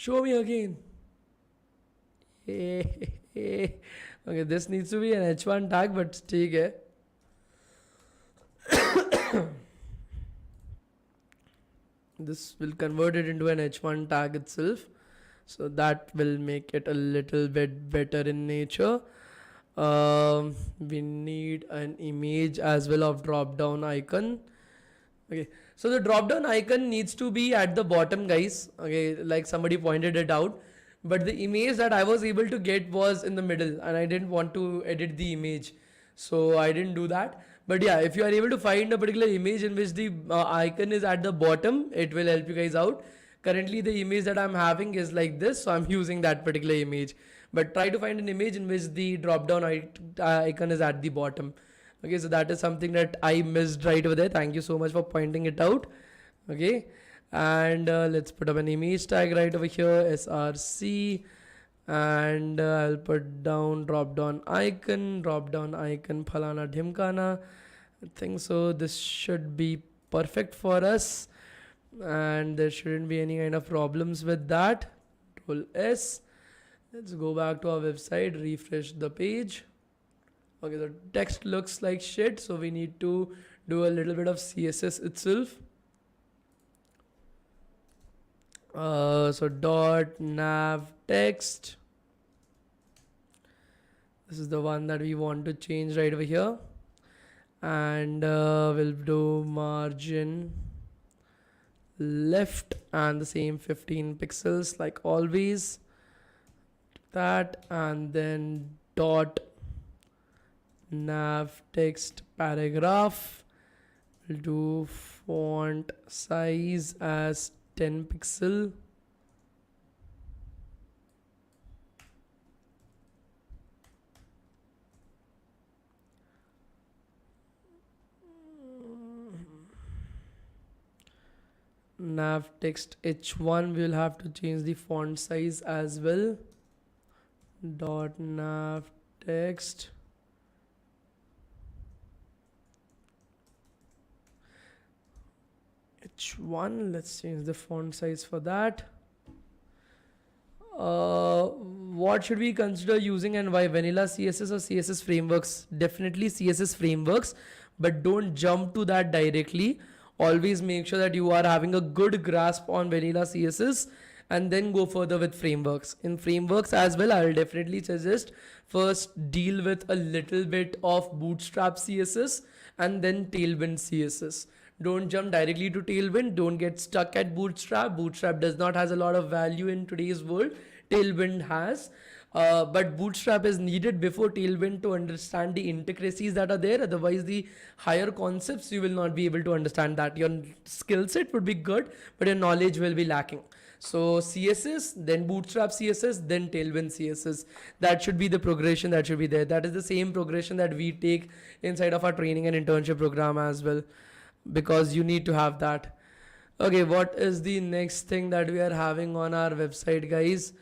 A: again. Okay, this needs to be an h1 tag, but ठीक है. This will convert it into an h1 tag itself, so that will make it a little bit better in nature. We need an image as well of drop down icon. Okay, so the drop down icon needs to be at the bottom, guys. Okay, like somebody pointed it out, but the image that I was able to get was in the middle and I didn't want to edit the image, so I didn't do that. But yeah, if you are able to find a particular image in which the icon is at the bottom, it will help you guys out. Currently the image that I'm having is like this, so I'm using that particular image, but try to find an image in which the drop down icon is at the bottom. Okay, so that is something that I missed right over there. Thank you so much for pointing it out. Okay, and let's put up an image tag right over here, src, and I'll put down drop down icon phalana dhimkana. I think so this should be perfect for us and there shouldn't be any kind of problems with that. Control S. Let's go back to our website, refresh the page. Okay, the text looks like shit, so we need to do a little bit of CSS itself. So dot nav text, this is the one that we want to change right over here, and we'll do margin left and the same 15 pixels like always, that, and then dot nav text paragraph, we'll do font size as 10 pixel. Nav text h1, we will have to change the font size as well. Dot nav text h1, let's change the font size for that. What should we consider using and why? Vanilla CSS or CSS frameworks? Definitely CSS frameworks, but don't jump to that directly. Always make sure that you are having a good grasp on vanilla CSS and then go further with frameworks. In frameworks as well, I will definitely suggest first deal with a little bit of Bootstrap CSS and then Tailwind CSS. Don't jump directly to Tailwind. Don't get stuck at Bootstrap. Bootstrap does not has a lot of value in today's world. Tailwind has. But Bootstrap is needed before Tailwind to understand the intricacies that are there. Otherwise, the higher concepts you will not be able to understand that. Your skill set would be good, but your knowledge will be lacking. So CSS, then Bootstrap CSS, then Tailwind CSS. That should be the progression that should be there. That is the same progression that we take inside of our training and internship program as well, because you need to have that. Okay, what is the next thing that we are having on our website, guys?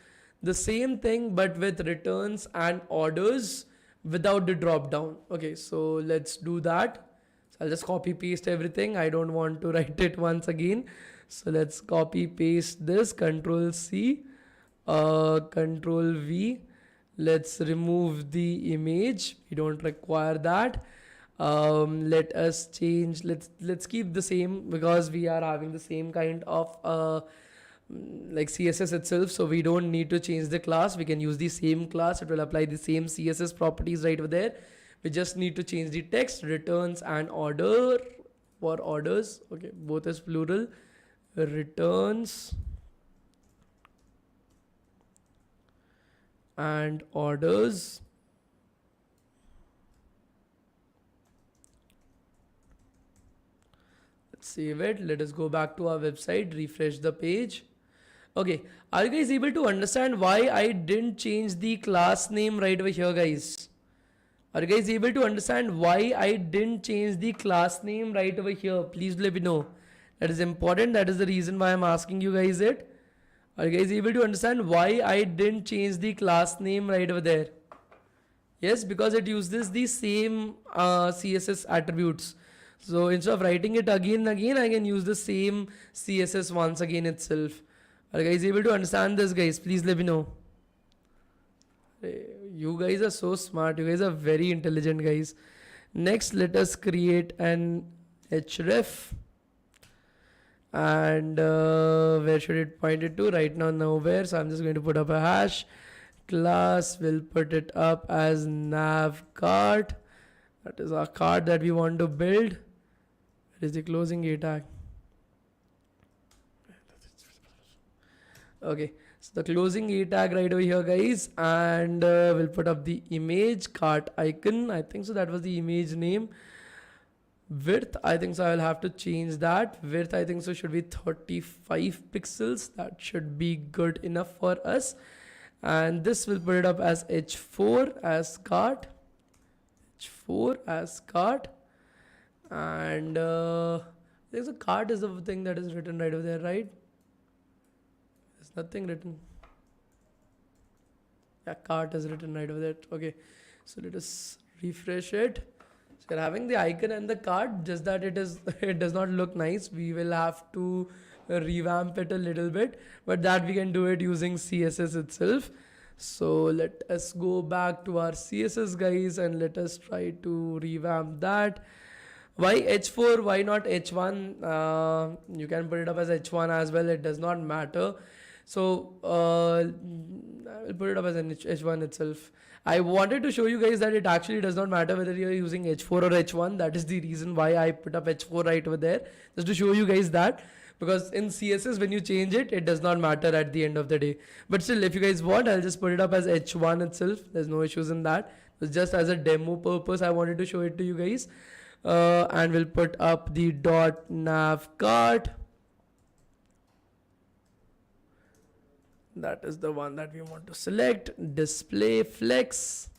A: The same thing but with returns and orders without the drop down. Okay, so let's do that. So I'll just copy paste everything. I don't want to write it once again. So let's copy paste this, Control C, Control V. Let's remove the image. We don't require that. Let us change, let's keep the same, because we are having the same kind of like CSS itself, so we don't need to change the class. We can use the same class, it will apply the same CSS properties right over there. We just need to change the text, returns and order for orders. Okay, both is plural, returns and orders. Save it. Let us go back to our website, refresh the page. Okay, are you guys able to understand why I didn't change the class name right over here, guys? Are you guys able to understand why I didn't change the class name right over here? Please let me know. That is important. That is the reason why I'm asking you guys it. Are you guys able to understand why I didn't change the class name right over there? Yes, because it uses the same CSS attributes. So instead of writing it again and again, I can use the same CSS once again itself. Are you guys able to understand this, guys? Please let me know. You guys are so smart. You guys are very intelligent, guys. Next, let us create an href. And where should it point it to? Right now, nowhere. So I'm just going to put up a hash. Class will put it up as nav cart. That is our card that we want to build. It is the closing A tag. Okay, so the closing A tag right over here, guys, and we'll put up the image cart icon. I think so that was the image name. Width, I think so I will have to change that. Width, I think so should be 35 pixels. That should be good enough for us. And this will put it up as h4 as cart. H4 as cart. And there's a cart is the thing that is written right over there, right? There's nothing written. Yeah, cart is written right over there. Okay, so let us refresh it. So you're having the icon and the cart, just that it does not look nice. We will have to revamp it a little bit, but that we can do it using CSS itself. So let us go back to our CSS, guys, and let us try to revamp that. Why h4? Why not h1? You can put it up as h1 as well. It does not matter. So I will put it up as an h1 itself. I wanted to show you guys that it actually does not matter whether you're using h4 or h1. That is the reason why I put up h4 right over there, just to show you guys that, because in CSS when you change it, it does not matter at the end of the day. But still, if you guys want, I'll just put it up as h1 itself. There's no issues in that. It's just as a demo purpose I wanted to show it to you guys. And we'll put up the .nav cart. That is the one that we want to select. Display flex.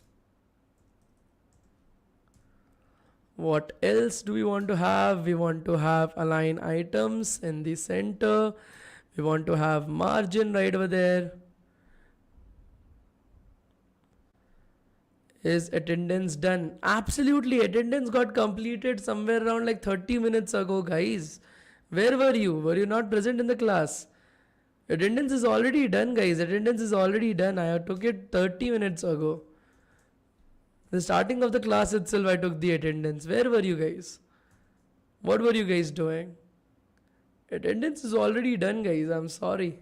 A: What else do we want to have? We want to have align items in the center. We want to have margin right over there. Is attendance done? Absolutely, attendance got completed somewhere around like 30 minutes ago, guys. Where were you? Were you not present in the class? Attendance is already done, guys. Attendance is already done. I took it 30 minutes ago. The starting of the class itself, I took the attendance. Where were you guys? What were you guys doing? Attendance is already done, guys. I'm sorry.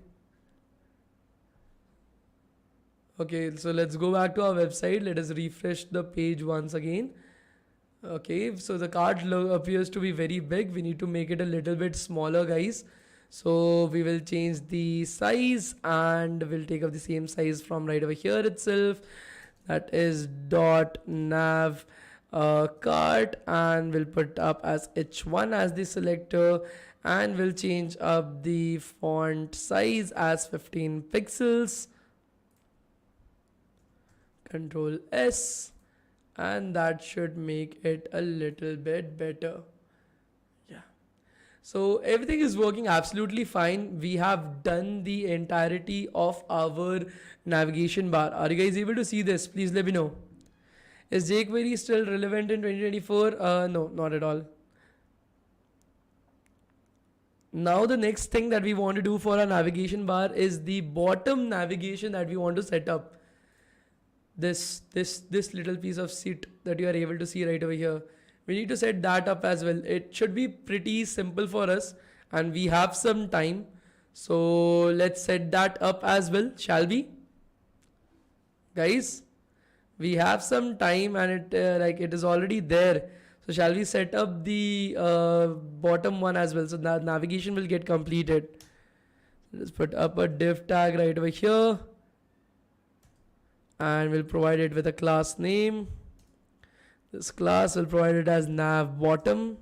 A: Okay, so let's go back to our website. Let us refresh the page once again. Okay, so the card appears to be very big. We need to make it a little bit smaller, guys. So we will change the size and we'll take up the same size from right over here itself. That is dot nav cart, and we'll put up as h1 as the selector, and we'll change up the font size as 15 pixels. Control S, and that should make it a little bit better. Yeah. So everything is working absolutely fine. We have done the entirety of our navigation bar. Are you guys able to see this? Please let me know. Is jQuery still relevant in 2024? No, not at all. Now the next thing that we want to do for our navigation bar is the bottom navigation that we want to set up. This little piece of seat that you are able to see right over here. We need to set that up as well. It should be pretty simple for us and we have some time. So let's set that up as well, shall we? Guys, we have some time and it is already there. So shall we set up the bottom one as well, so that navigation will get completed. Let's put up a div tag right over here and we'll provide it with a class name. This class will provide it as nav bottom,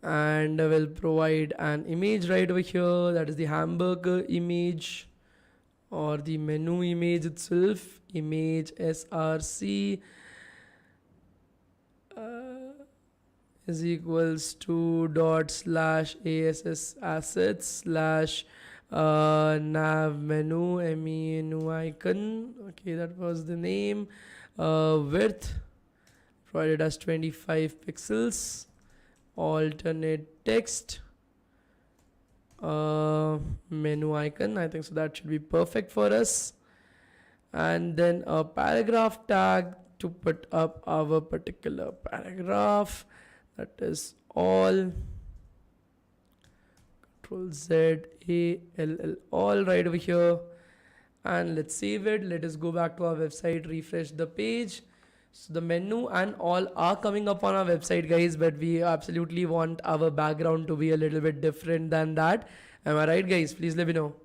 A: and we'll provide an image right over here, that is the hamburger image or the menu image itself, image src is equals to dot slash ass assets slash nav menu menu icon. Okay, that was the name. Width provided as 25 pixels. Alternate text, menu icon. I think so that should be perfect for us. And then a paragraph tag to put up our particular paragraph. That is all. Control Z A L L, all right over here, and let's save it. Let us go back to our website, refresh the page. So the menu and all are coming up on our website, guys, but we absolutely want our background to be a little bit different than that. Am I right, guys? Please let me know.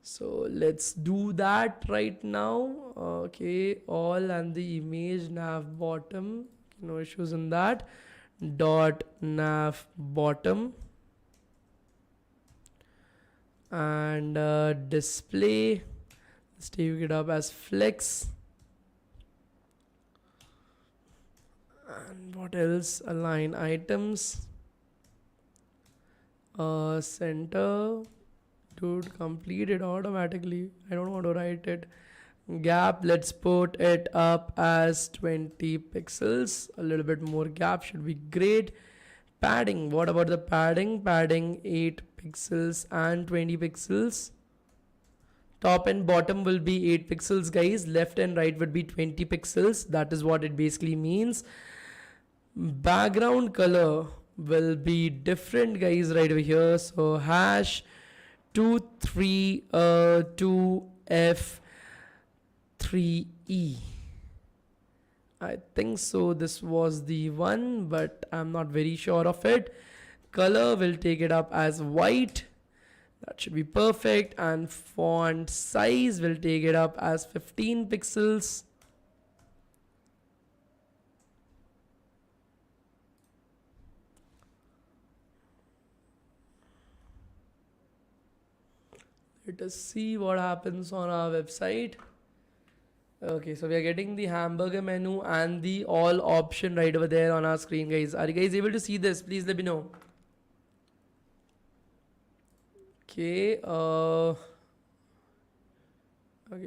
A: So let's do that right now. Okay, all, and the image nav bottom, no issues in that. Dot nav bottom, and display, let's take it up as flex. And what else? Align items, center, dude, complete it automatically. I don't want to write it. Gap, let's put it up as 20 pixels. A little bit more gap should be great. Padding, what about the padding? Padding 8 pixels and 20 pixels. Top and bottom will be 8 pixels, guys. Left and right would be 20 pixels. That is what it basically means. Background color will be different, guys, right over here. So hash 232F3E. I think so this was the one, but I'm not very sure of it. Color will take it up as white. That should be perfect. And font size will take it up as 15 pixels. Let us see what happens on our website. Okay, so we are getting the hamburger menu and the all option right over there on our screen, guys. Are you guys able to see this? Please let me know. Okay, okay,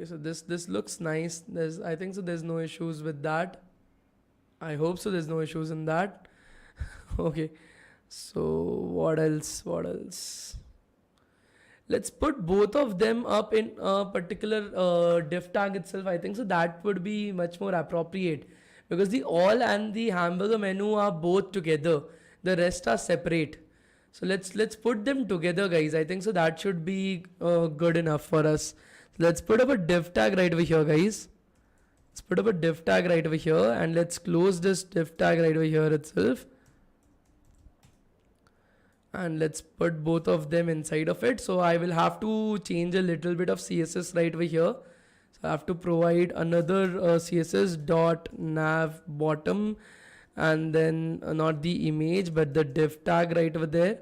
A: so this looks nice. I think so there's no issues with that. I hope so there's no issues in that. Okay, so what else? Let's put both of them up in a particular div tag itself. I think so that would be much more appropriate, because the all and the hamburger menu are both together. The rest are separate. So let's put them together, guys. I think so that should be good enough for us. So let's put up a div tag right over here, guys. Let's put up a div tag right over here, and let's close this div tag right over here itself. and let's put both of them inside of it. So I will have to change a little bit of CSS right over here. So I have to provide another CSS dot nav bottom, and then not the image but the div tag right over there.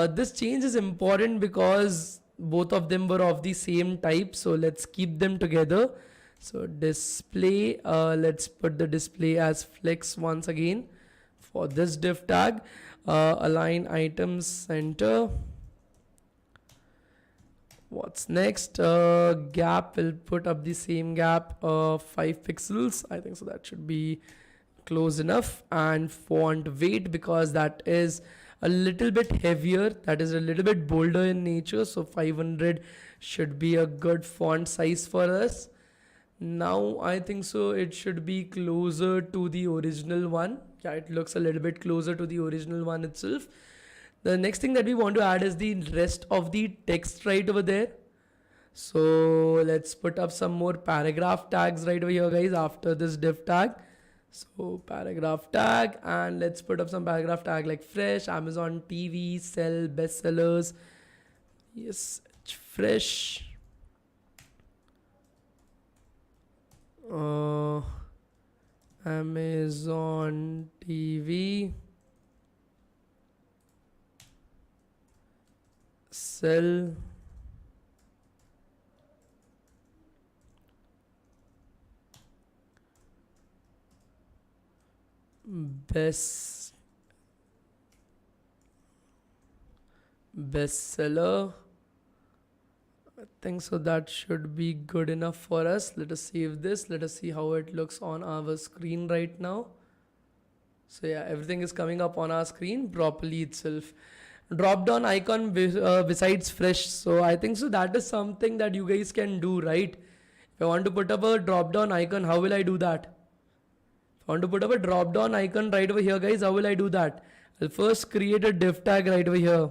A: This change is important because both of them were of the same type, so let's keep them together. So display, let's put the display as flex once again for this div tag. Align items center. What's next? Gap, will put up the same gap, 5 pixels. I think so that should be close enough. And font weight, because that is a little bit heavier, that is a little bit bolder in nature, so 500 should be a good font size for us. Now I think so it should be closer to the original one. Yeah, it looks a little bit closer to the original one itself. The next thing that we want to add is the rest of the text right over there. So let's put up some more paragraph tags right over here, guys, after this div tag. So paragraph tag, and let's put up some paragraph tag like fresh, Amazon TV, sell, bestsellers. Yes, fresh. Amazon TV, sell, bestseller. I think so that should be good enough for us. Let us save this. Let us see how it looks on our screen right now. So yeah, everything is coming up on our screen properly itself. Drop down icon besides fresh. So I think so that is something that you guys can do, right? If I want to put up a drop down icon, how will I do that? If I want to put up a drop down icon right over here, guys, how will I do that? I'll first create a div tag right over here.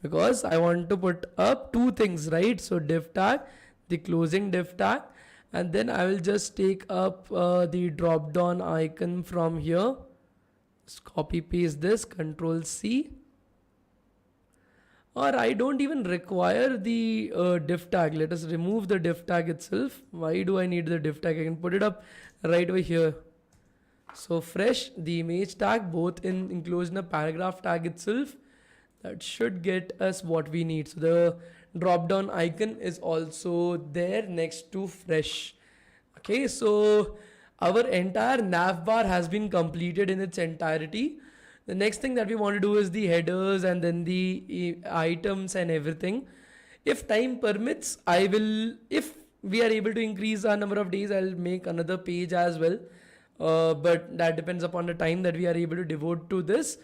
A: Because I want to put up two things, right? So div tag, the closing div tag, and then I will just take up the drop down icon from here. Just copy paste this, Control C. Or I don't even require the div tag. Let us remove the div tag itself. Why do I need the div tag? I can put it up right over here. So fresh, the image tag, both enclosed in a paragraph tag itself. That should get us what we need. So the drop down icon is also there next to fresh. Okay, so our entire nav bar has been completed in its entirety. The next thing that we want to do is the headers and then the items and everything. If time permits, I will, if we are able to increase our number of days, I'll make another page as well. But that depends upon the time that we are able to devote to this.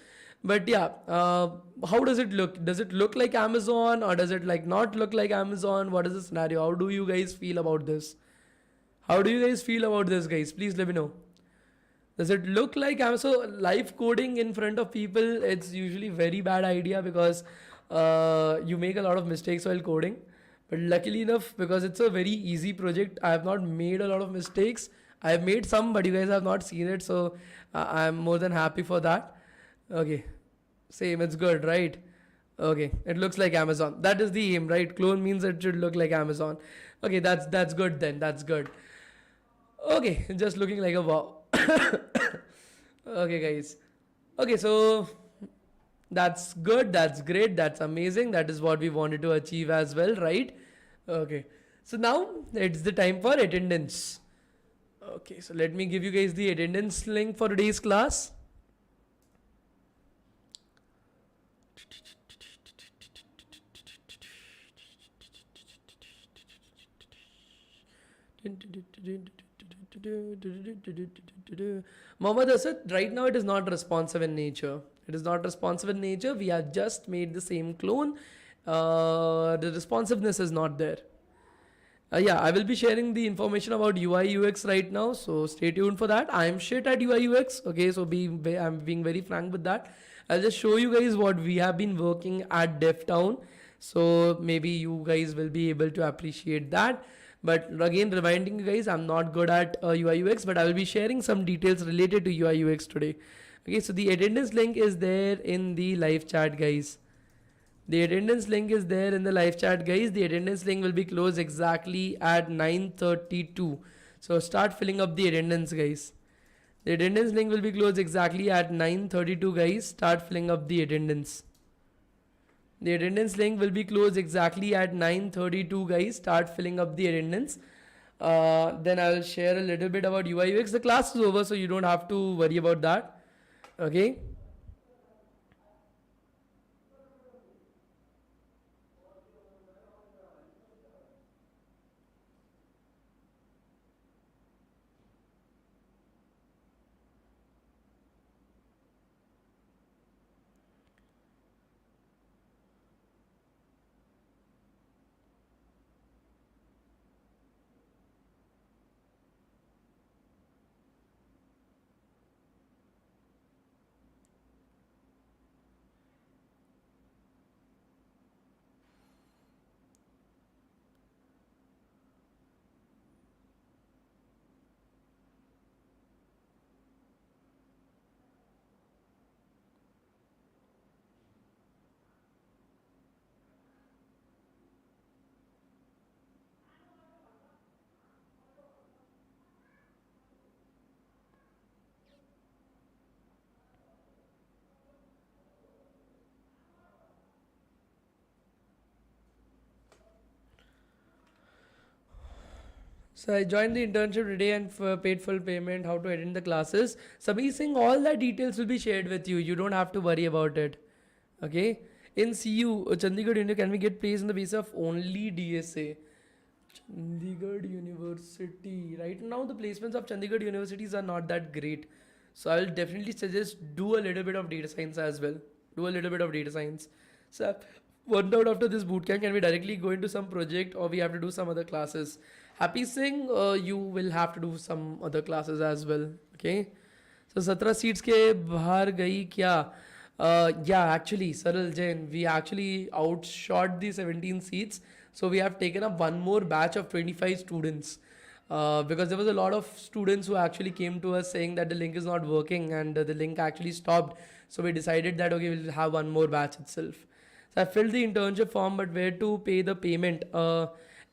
A: But yeah, how does it look? Does it look like Amazon, or does it like not look like Amazon? What is the scenario? How do you guys feel about this? How do you guys feel about this, guys? Please let me know. Does it look like Amazon? So live coding in front of people, it's usually very bad idea because you make a lot of mistakes while coding. But luckily enough, because it's a very easy project, I have not made a lot of mistakes. I have made some, but you guys have not seen it, so I'm more than happy for that. Okay, same, it's good, right? Okay, it looks like Amazon. That is the aim, right? Clone means it should look like Amazon. Okay, that's good then. That's good. Okay, just looking like a wow. Okay, guys. Okay, so that's good. That's great. That's amazing. That is what we wanted to achieve as well, right? Okay, so now it's the time for attendance. Okay, so let me give you guys the attendance link for today's class. Mohammed Asad, right now it is not responsive in nature. It is not responsive in nature. We have just made the same clone. The responsiveness is not there. Yeah, I will be sharing the information about UI UX right now, so stay tuned for that. I am shit at UI UX. Okay, so I'm being very frank with that. I'll just show you guys what we have been working at DevTown, so maybe you guys will be able to appreciate that. But again, reminding you guys, I'm not good at UI UX, but I will be sharing some details related to UI UX today. Okay, so the attendance link is there in the live chat, guys. The attendance link is there in the live chat, guys. The attendance link will be closed exactly at 9:32. So start filling up the attendance, guys. The attendance link will be closed exactly at 9:32, guys. Start filling up the attendance. The attendance link will be closed exactly at 9:32, guys. Start filling up the attendance. Then I'll share a little bit about UI UX. The class is over, so you don't have to worry about that. Okay. So I joined the internship today and paid full payment. How to attend the classes? Sabhi Singh, all the details will be shared with you. You don't have to worry about it. Okay. In CU, Chandigarh University, can we get placed on the basis of only DSA? Chandigarh University. Right now, the placements of Chandigarh universities are not that great. So I'll definitely suggest do a little bit of data science as well. Do a little bit of data science. So one doubt after this bootcamp, can we directly go into some project or we have to do some other classes? Happy Singh, you will have to do some other classes as well. Okay. So 17 seats के बाहर गई क्या? Yeah, actually, Saral Jain, we actually outshot the 17 seats. So we have taken up one more batch of 25 students. Because there was a lot of students who actually came to us saying that the link is not working and the link actually stopped. So we decided that, okay, we'll have one more batch itself. So I filled the internship form, but where to pay the payment?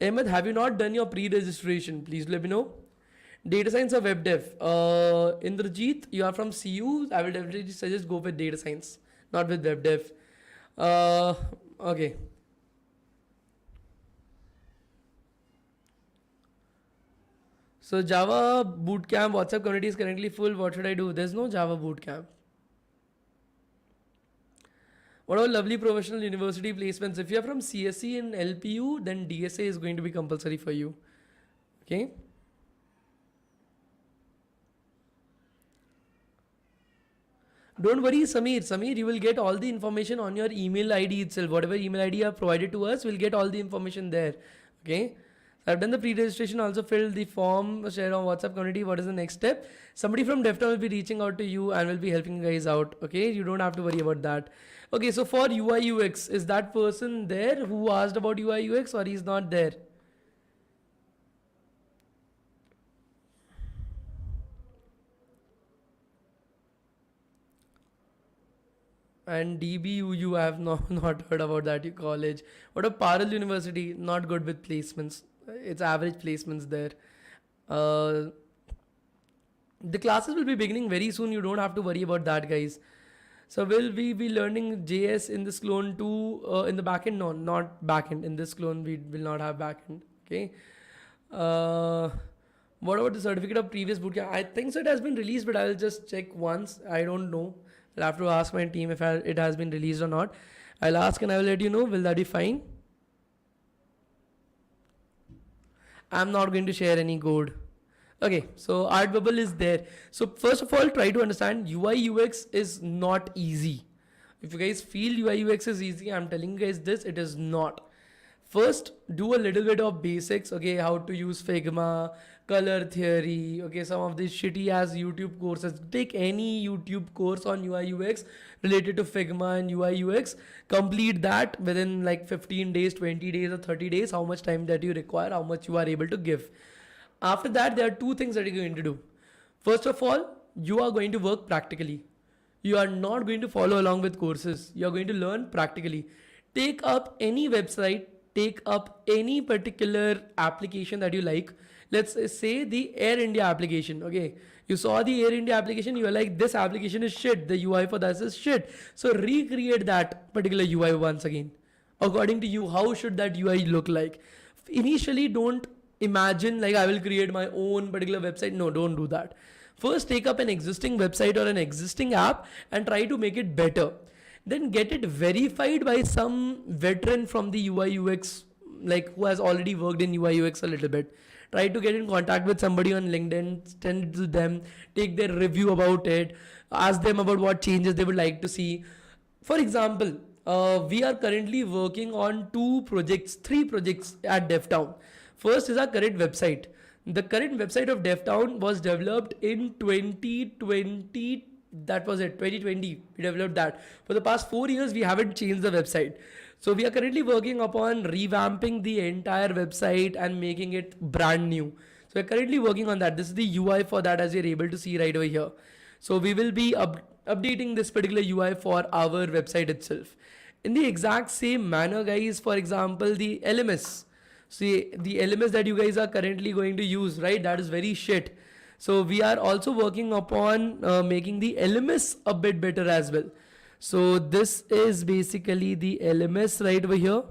A: Ahmed, have you not done your pre-registration? Please let me know. Data science or web dev? Indrajit, you are from CU. I will definitely suggest go with data science, not with web dev. Okay. So Java bootcamp WhatsApp community is currently full. What should I do? There's no Java bootcamp. What about lovely professional university placements? If you are from CSE and LPU, then DSA is going to be compulsory for you. Okay. Don't worry, Samir. Samir, you will get all the information on your email ID itself. Whatever email ID you have provided to us, we'll get all the information there. Okay. So I've done the pre-registration, also filled the form, share on WhatsApp community. What is the next step? Somebody from DevTown will be reaching out to you and will be helping you guys out. Okay. You don't have to worry about that. Okay. So for UI UX, is that person there who asked about UI UX or he's not there? And DBU, you have not heard about that college. What a Parallel University, not good with placements. It's average placements there. Uh, the classes will be beginning very soon. You don't have to worry about that, guys. So will we be learning JS in this clone too in the backend? No, not backend. In this clone, we will not have backend. Okay. What about the certificate of previous bootcamp? I think so. It has been released, but I'll just check once. I don't know. I'll have to ask my team if it has been released or not. I'll ask and I will let you know. Will that be fine? I'm not going to share any code. Okay, so art bubble is there. So first of all, try to understand UI UX is not easy. If you guys feel UI UX is easy, I'm telling you guys this, it is not. First, do a little bit of basics, okay, how to use Figma, color theory, okay, some of these shitty ass YouTube courses. Take any YouTube course on UI UX related to Figma and UI UX, complete that within like 15 days, 20 days or 30 days, how much time that you require, how much you are able to give. After that, there are two things that you're going to do. First of all, you are going to work practically. You are not going to follow along with courses. You are going to learn practically. Take up any website, take up any particular application that you like. Let's say the Air India application. Okay, you saw the Air India application, you are like, this application is shit, the UI for this is shit. So recreate that particular UI once again. According to you, how should that UI look like? Initially, don't imagine like I will create my own particular website. No, don't do that. First, take up an existing website or an existing app and try to make it better. Then get it verified by some veteran from the UI UX, like who has already worked in UI UX a little bit. Try to get in contact with somebody on LinkedIn, send it to them, take their review about it, ask them about what changes they would like to see. For example, we are currently working on three projects at DevTown. First is our current website. The current website of DevTown was developed in 2020. That was it, 2020. We developed that. For the past 4 years, we haven't changed the website. So we are currently working upon revamping the entire website and making it brand new. So we're currently working on that. This is the UI for that, as you're able to see right over here. So we will be updating this particular UI for our website itself. In the exact same manner, guys, for example, the LMS. See, the LMS that you guys are currently going to use, right? That is very shit. So we are also working upon making the LMS a bit better as well. So this is basically the LMS right over here,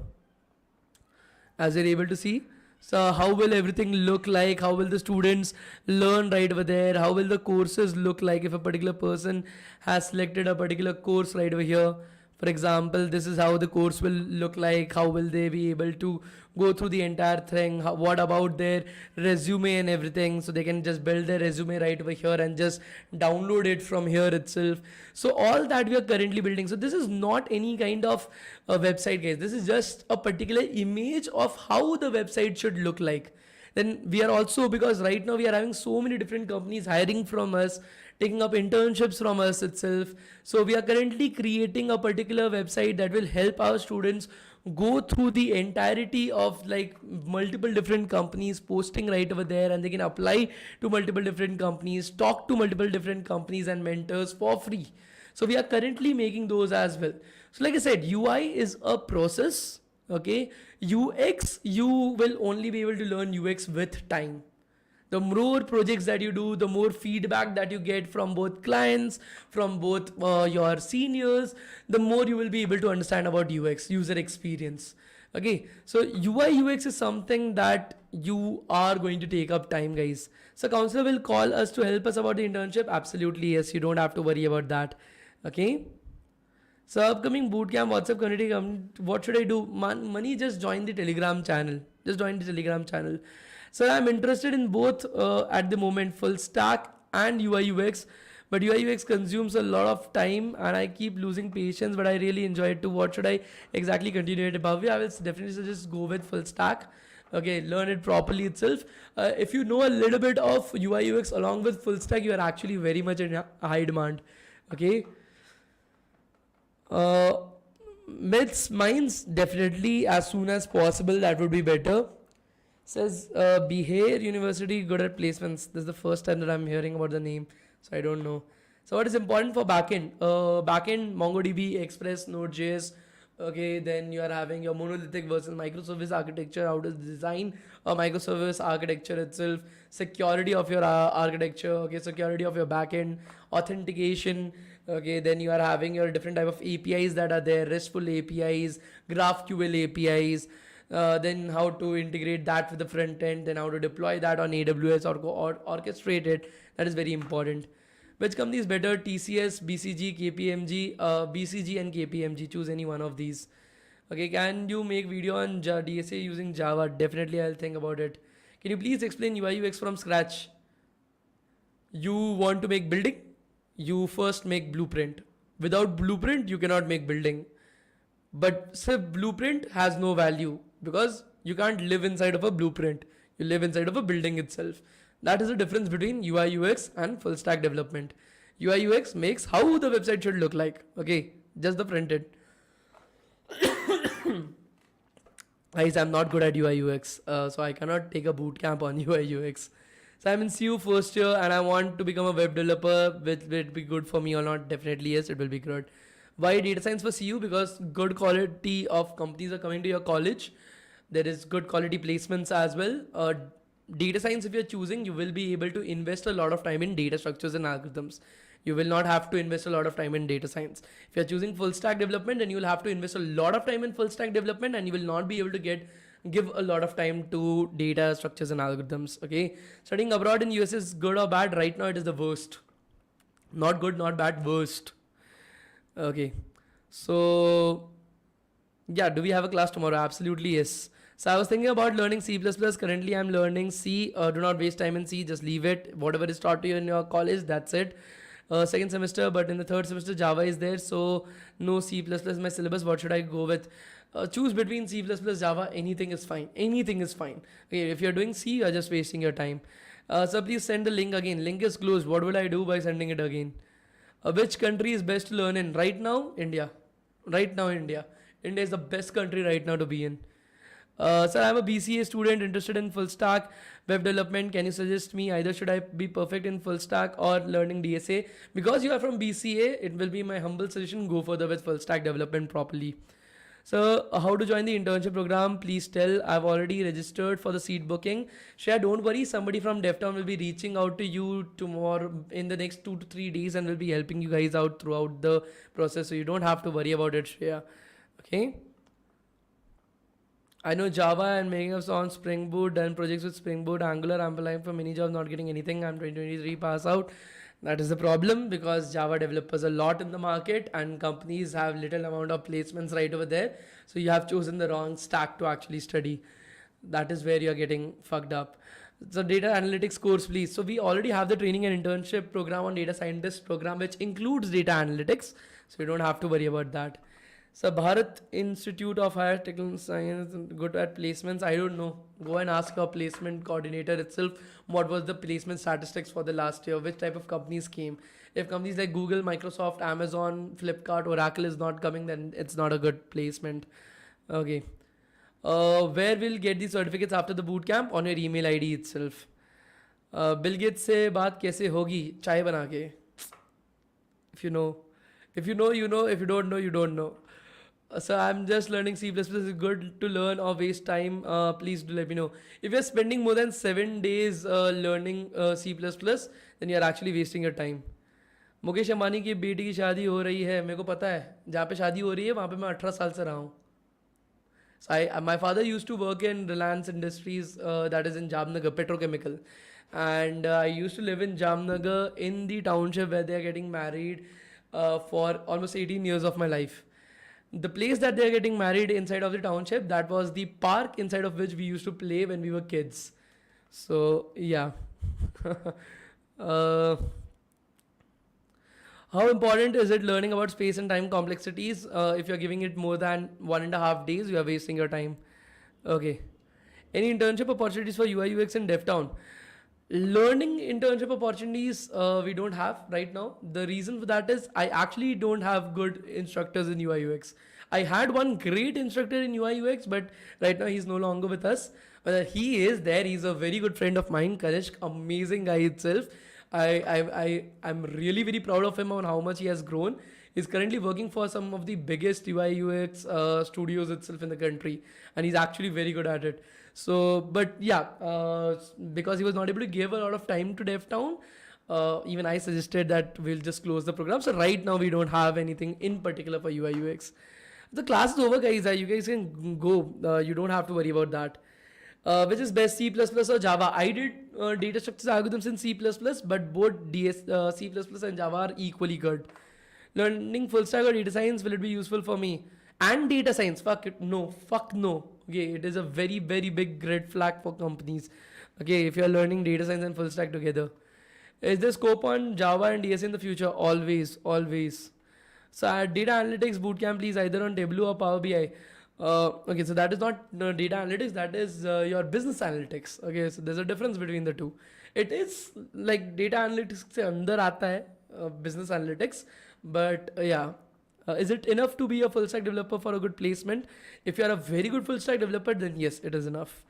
A: as you're able to see. So how will everything look like? How will the students learn right over there? How will the courses look like if a particular person has selected a particular course right over here? For example, this is how the course will look like. How will they be able to go through the entire thing? What about their resume and everything? So they can just build their resume right over here and just download it from here itself. So all that we are currently building. So this is not any kind of a website, guys. This is just a particular image of how the website should look like. Then we are also, because right now we are having so many different companies hiring from us, taking up internships from us itself. So we are currently creating a particular website that will help our students go through the entirety of like multiple different companies posting right over there, and they can apply to multiple different companies, talk to multiple different companies and mentors for free. So we are currently making those as well. So like I said, UI is a process. Okay, UX, you will only be able to learn UX with time. The more projects that you do, the more feedback that you get from both clients, from both your seniors, the more you will be able to understand about UX, user experience. Okay, so UI UX is something that you are going to take up time, guys. So counselor will call us to help us about the internship. Absolutely, yes, you don't have to worry about that. Okay. So upcoming bootcamp, WhatsApp community, what should I do? Money, just join the Telegram channel. Just join the Telegram channel. So I'm interested in both at the moment, full stack and UI UX. But UI UX consumes a lot of time and I keep losing patience, but I really enjoy it too. What should I exactly continue it above? I will definitely suggest go with full stack. Okay, learn it properly itself. If you know a little bit of UI UX along with full stack, you are actually very much in high demand. Okay. Myths, minds, definitely as soon as possible, that would be better. Says Bihar University good at placements. This is the first time that I'm hearing about the name, so I don't know. So what is important for backend? Backend, MongoDB, Express, Node.js. Okay, then you are having your monolithic versus microservice architecture, how to design a microservice architecture itself, security of your architecture, okay, security of your backend, authentication. Okay, then you are having your different type of APIs that are there, RESTful APIs, GraphQL APIs. Then how to integrate that with the front end, then how to deploy that on AWS or orchestrate it. That is very important. Which company is better? TCS, BCG, KPMG, BCG and KPMG. Choose any one of these. Okay, can you make video on DSA using Java? Definitely, I'll think about it. Can you please explain UI UX from scratch? You want to make building? You first make blueprint. Without blueprint, you cannot make building. But say blueprint has no value because you can't live inside of a blueprint. You live inside of a building itself. That is the difference between UI UX and full stack development. UI UX makes how the website should look like. Okay, just the front end. Guys, I'm not good at UI UX, so I cannot take a boot camp on UI UX. So I'm in CU first year and I want to become a web developer. Will it be good for me or not? Definitely yes, it will be good. Why data science for CU? Because good quality of companies are coming to your college. There is good quality placements as well. Data science, if you're choosing, you will be able to invest a lot of time in data structures and algorithms. You will not have to invest a lot of time in data science. If you're choosing full stack development, then you will have to invest a lot of time in full stack development and you will not be able to give a lot of time to data structures and algorithms. Okay, studying abroad in US is good or bad? Right now it is the worst. Not good, not bad, worst. Okay, so yeah, do we have a class tomorrow? Absolutely yes. So I was thinking about learning C++. Currently I'm learning C. Do not waste time in C. Just leave it. Whatever is taught to you in your college, that's it. Second semester, but in the third semester Java is there, so no C++ my syllabus. What should I go with? Choose between C++, Java. Anything is fine. Anything is fine. Okay, if you're doing C, you're just wasting your time. So please send the link again. Link is closed. What will I do by sending it again? Which country is best to learn in? Right now, India. Right now, India. India is the best country right now to be in. Sir, I'm a BCA student interested in full stack web development. Can you suggest me either should I be perfect in full stack or learning DSA? Because you are from BCA, it will be my humble suggestion, go further with full stack development properly. So how to join the internship program? Please tell. I've already registered for the seat booking. Shreya, don't worry. Somebody from DevTown will be reaching out to you tomorrow in the next 2 to 3 days and will be helping you guys out throughout the process. So you don't have to worry about it, Shreya. Okay. I know Java and making us on Spring Boot, done projects with Spring Boot, Angular. I'm applying for many jobs, not getting anything. I'm 2023 pass out. That is the problem because Java developers a lot in the market and companies have little amount of placements right over there. So you have chosen the wrong stack to actually study. That is where you're getting fucked up. So data analytics course, please. So we already have the training and internship program on data scientist program, which includes data analytics. So you don't have to worry about that. So Bharat Institute of Higher Technical Science, good at placements. I don't know. Go and ask your placement coordinator itself what was the placement statistics for the last year, which type of companies came. If companies like Google, Microsoft, Amazon, Flipkart, Oracle is not coming, then it's not a good placement. Okay. Where will get these certificates after the boot camp? On your email ID itself. Bill Gates से बात कैसे होगी चाय बना के? If you know, you know. If you don't know, you don't know. So I'm just learning C++. Is good to learn or waste time? Please do let me know. If you're spending more than 7 days learning C++, then you're actually wasting your time. Mukesh Ambani की बेटी की शादी हो रही है, मेरे को पता है. जहाँ पे शादी हो रही है वहाँ पे मैं 18 साल से रहा हूँ. So my father used to work in Reliance Industries, that is in Jamnagar, petrochemical. And I used to live in Jamnagar in the township where they are getting married for almost 18 years of my life. The place that they are getting married inside of the township, that was the park inside of which we used to play when we were kids. So yeah. How important is it learning about space and time complexities? If you're giving it more than 1.5 days, you are wasting your time. Okay. Any internship opportunities for UI UX in DevTown? Learning internship opportunities we don't have right now. The reason for that is I actually don't have good instructors in UI UX. I had one great instructor in UI UX, but right now he's no longer with us. But he is there. He's a very good friend of mine, Kanishk, amazing guy itself. I'm really very proud of him on how much he has grown. He's currently working for some of the biggest UI UX studios itself in the country, and he's actually very good at it. So, but yeah, because he was not able to give a lot of time to DevTown, even I suggested that we'll just close the program. So right now we don't have anything in particular for UI UX. The class is over, guys. You guys can go. You don't have to worry about that. Which is best, C++ or Java? I did data structures algorithms in C++, but both C++ and Java are equally good. Learning full stack or data science, will it be useful for me? And data science, fuck it, no, fuck no. Okay, it is a very, very big red flag for companies. Okay, if you are learning data science and full stack together. Is there scope on Java and DSA in the future? Always, always. So data analytics bootcamp, please, either on Tableau or Power BI. Okay, so that is not data analytics, that is your business analytics. Okay, so there's a difference between the two. It is like data analytics se andar aata hai, business analytics, but yeah. Is it enough to be a full stack developer for a good placement? If you are a very good full stack developer, then yes, it is enough.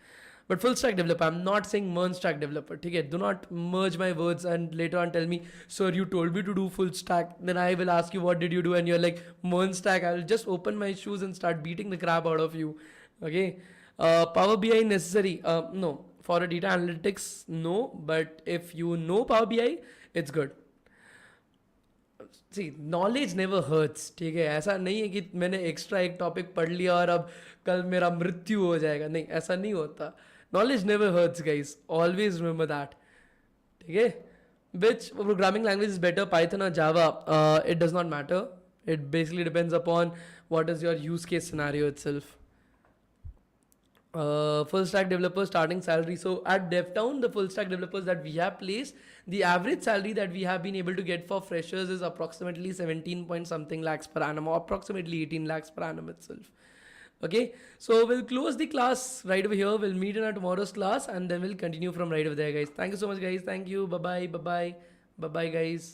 A: But full stack developer, I'm not saying merge stack developer. Okay, do not merge my words and later on tell me, sir, you told me to do full stack. Then I will ask you, what did you do? And you're like, merge stack. I will just open my shoes and start beating the crap out of you. Okay. Power BI necessary? No. For a data analytics, no. But if you know Power BI, it's good. See knowledge never hurts. ठीक है, ऐसा नहीं है कि मैंने extra एक topic पढ़ लिया और अब कल मेरा मृत्यु हो जाएगा. नहीं, ऐसा नहीं होता. Knowledge never hurts guys, always remember that. ठीक है. Which programming language is better, Python और Java? It does not matter. It basically depends upon what is your use case scenario itself. Full stack developer starting salary. So at DevTown, the full stack developers that we have placed, the average salary that we have been able to get for freshers is approximately 17 point something lakhs per annum, or approximately 18 lakhs per annum itself. Okay, so we'll close the class right over here. We'll meet in our tomorrow's class and then we'll continue from right over there, guys. Thank you so much, guys. Thank you. Bye bye. Bye bye. Bye bye, guys.